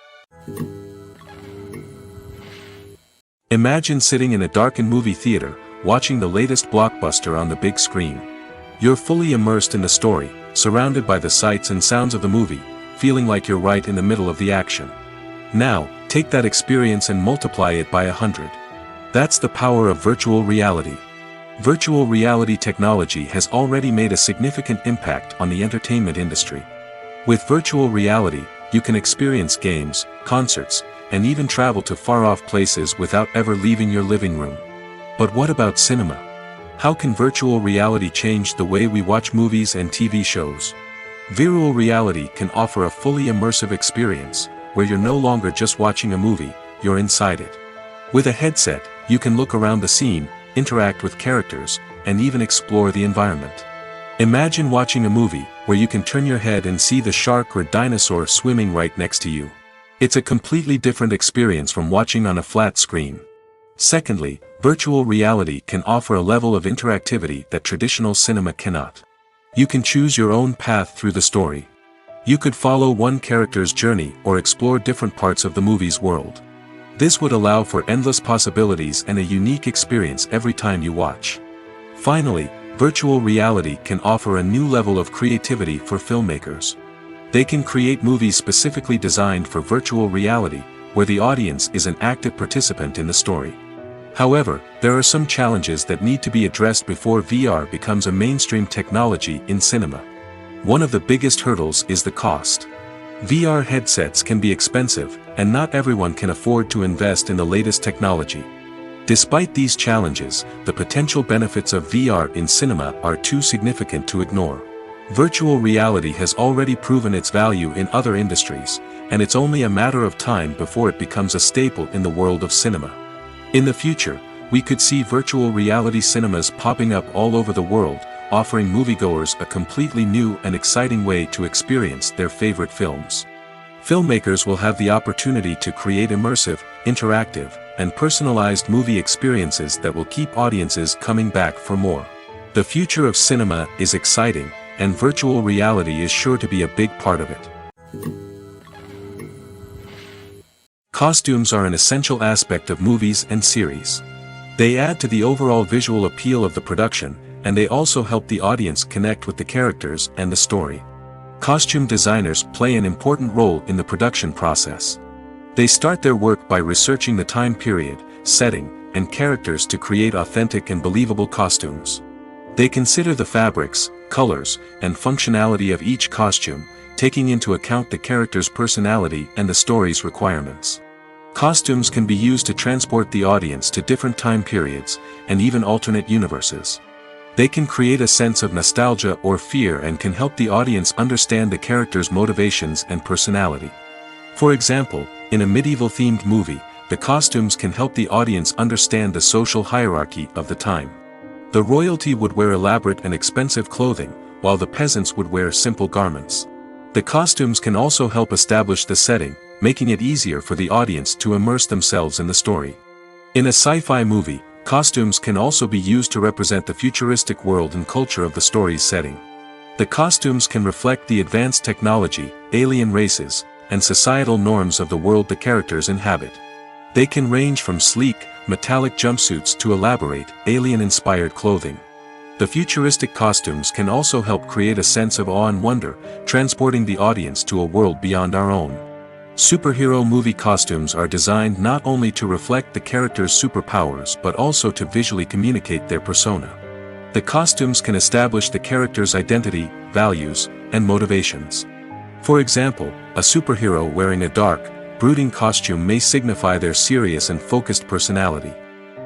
Imagine sitting in a darkened movie theater, watching the latest blockbuster on the big screen. You're fully immersed in the story, surrounded by the sights and sounds of the movie, feeling like you're right in the middle of the action. Now, take that experience and multiply it by 100. That's the power of virtual reality. Virtual reality technology has already made a significant impact on the entertainment industry. With virtual reality, you can experience games, concerts, and even travel to far-off places without ever leaving your living room. But what about cinema? How can virtual reality change the way we watch movies and TV shows? Virtual reality can offer a fully immersive experience, where you're no longer just watching a movie, you're inside it. With a headset, you can look around the scene, interact with characters, and even explore the environment. Imagine watching a movie, where you can turn your head and see the shark or dinosaur swimming right next to you. It's a completely different experience from watching on a flat screen. Secondly, virtual reality can offer a level of interactivity that traditional cinema cannot. You can choose your own path through the story. You could follow one character's journey or explore different parts of the movie's world. This would allow for endless possibilities and a unique experience every time you watch. Finally, virtual reality can offer a new level of creativity for filmmakers. They can create movies specifically designed for virtual reality, where the audience is an active participant in the story. However, there are some challenges that need to be addressed before VR becomes a mainstream technology in cinema. One of the biggest hurdles is the cost. VR headsets can be expensive, and not everyone can afford to invest in the latest technology. Despite these challenges, the potential benefits of VR in cinema are too significant to ignore. Virtual reality has already proven its value in other industries, and it's only a matter of time before it becomes a staple in the world of cinema. In the future, we could see virtual reality cinemas popping up all over the world, offering moviegoers a completely new and exciting way to experience their favorite films. Filmmakers will have the opportunity to create immersive, interactive, and personalized movie experiences that will keep audiences coming back for more. The future of cinema is exciting, and virtual reality is sure to be a big part of it. Costumes are an essential aspect of movies and series. They add to the overall visual appeal of the production, and they also help the audience connect with the characters and the story. Costume designers play an important role in the production process. They start their work by researching the time period, setting, and characters to create authentic and believable costumes. They consider the fabrics, colors, and functionality of each costume, taking into account the character's personality and the story's requirements. Costumes can be used to transport the audience to different time periods, and even alternate universes. They can create a sense of nostalgia or fear and can help the audience understand the character's motivations and personality. For example, in a medieval-themed movie, the costumes can help the audience understand the social hierarchy of the time. The royalty would wear elaborate and expensive clothing, while the peasants would wear simple garments. The costumes can also help establish the setting, making it easier for the audience to immerse themselves in the story. In a sci-fi movie, costumes can also be used to represent the futuristic world and culture of the story's setting. The costumes can reflect the advanced technology, alien races, and societal norms of the world the characters inhabit. They can range from sleek, metallic jumpsuits to elaborate, alien-inspired clothing. The futuristic costumes can also help create a sense of awe and wonder, transporting the audience to a world beyond our own. Superhero movie costumes are designed not only to reflect the character's superpowers but also to visually communicate their persona. The costumes can establish the character's identity, values, and motivations. For example, a superhero wearing a dark, brooding costume may signify their serious and focused personality.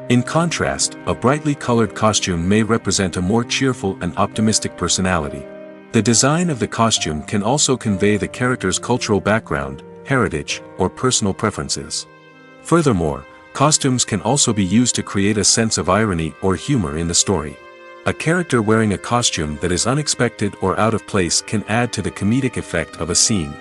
In contrast, a brightly colored costume may represent a more cheerful and optimistic personality. The design of the costume can also convey the character's cultural background, heritage, or personal preferences. Furthermore, costumes can also be used to create a sense of irony or humor in the story. A character wearing a costume that is unexpected or out of place can add to the comedic effect of a scene.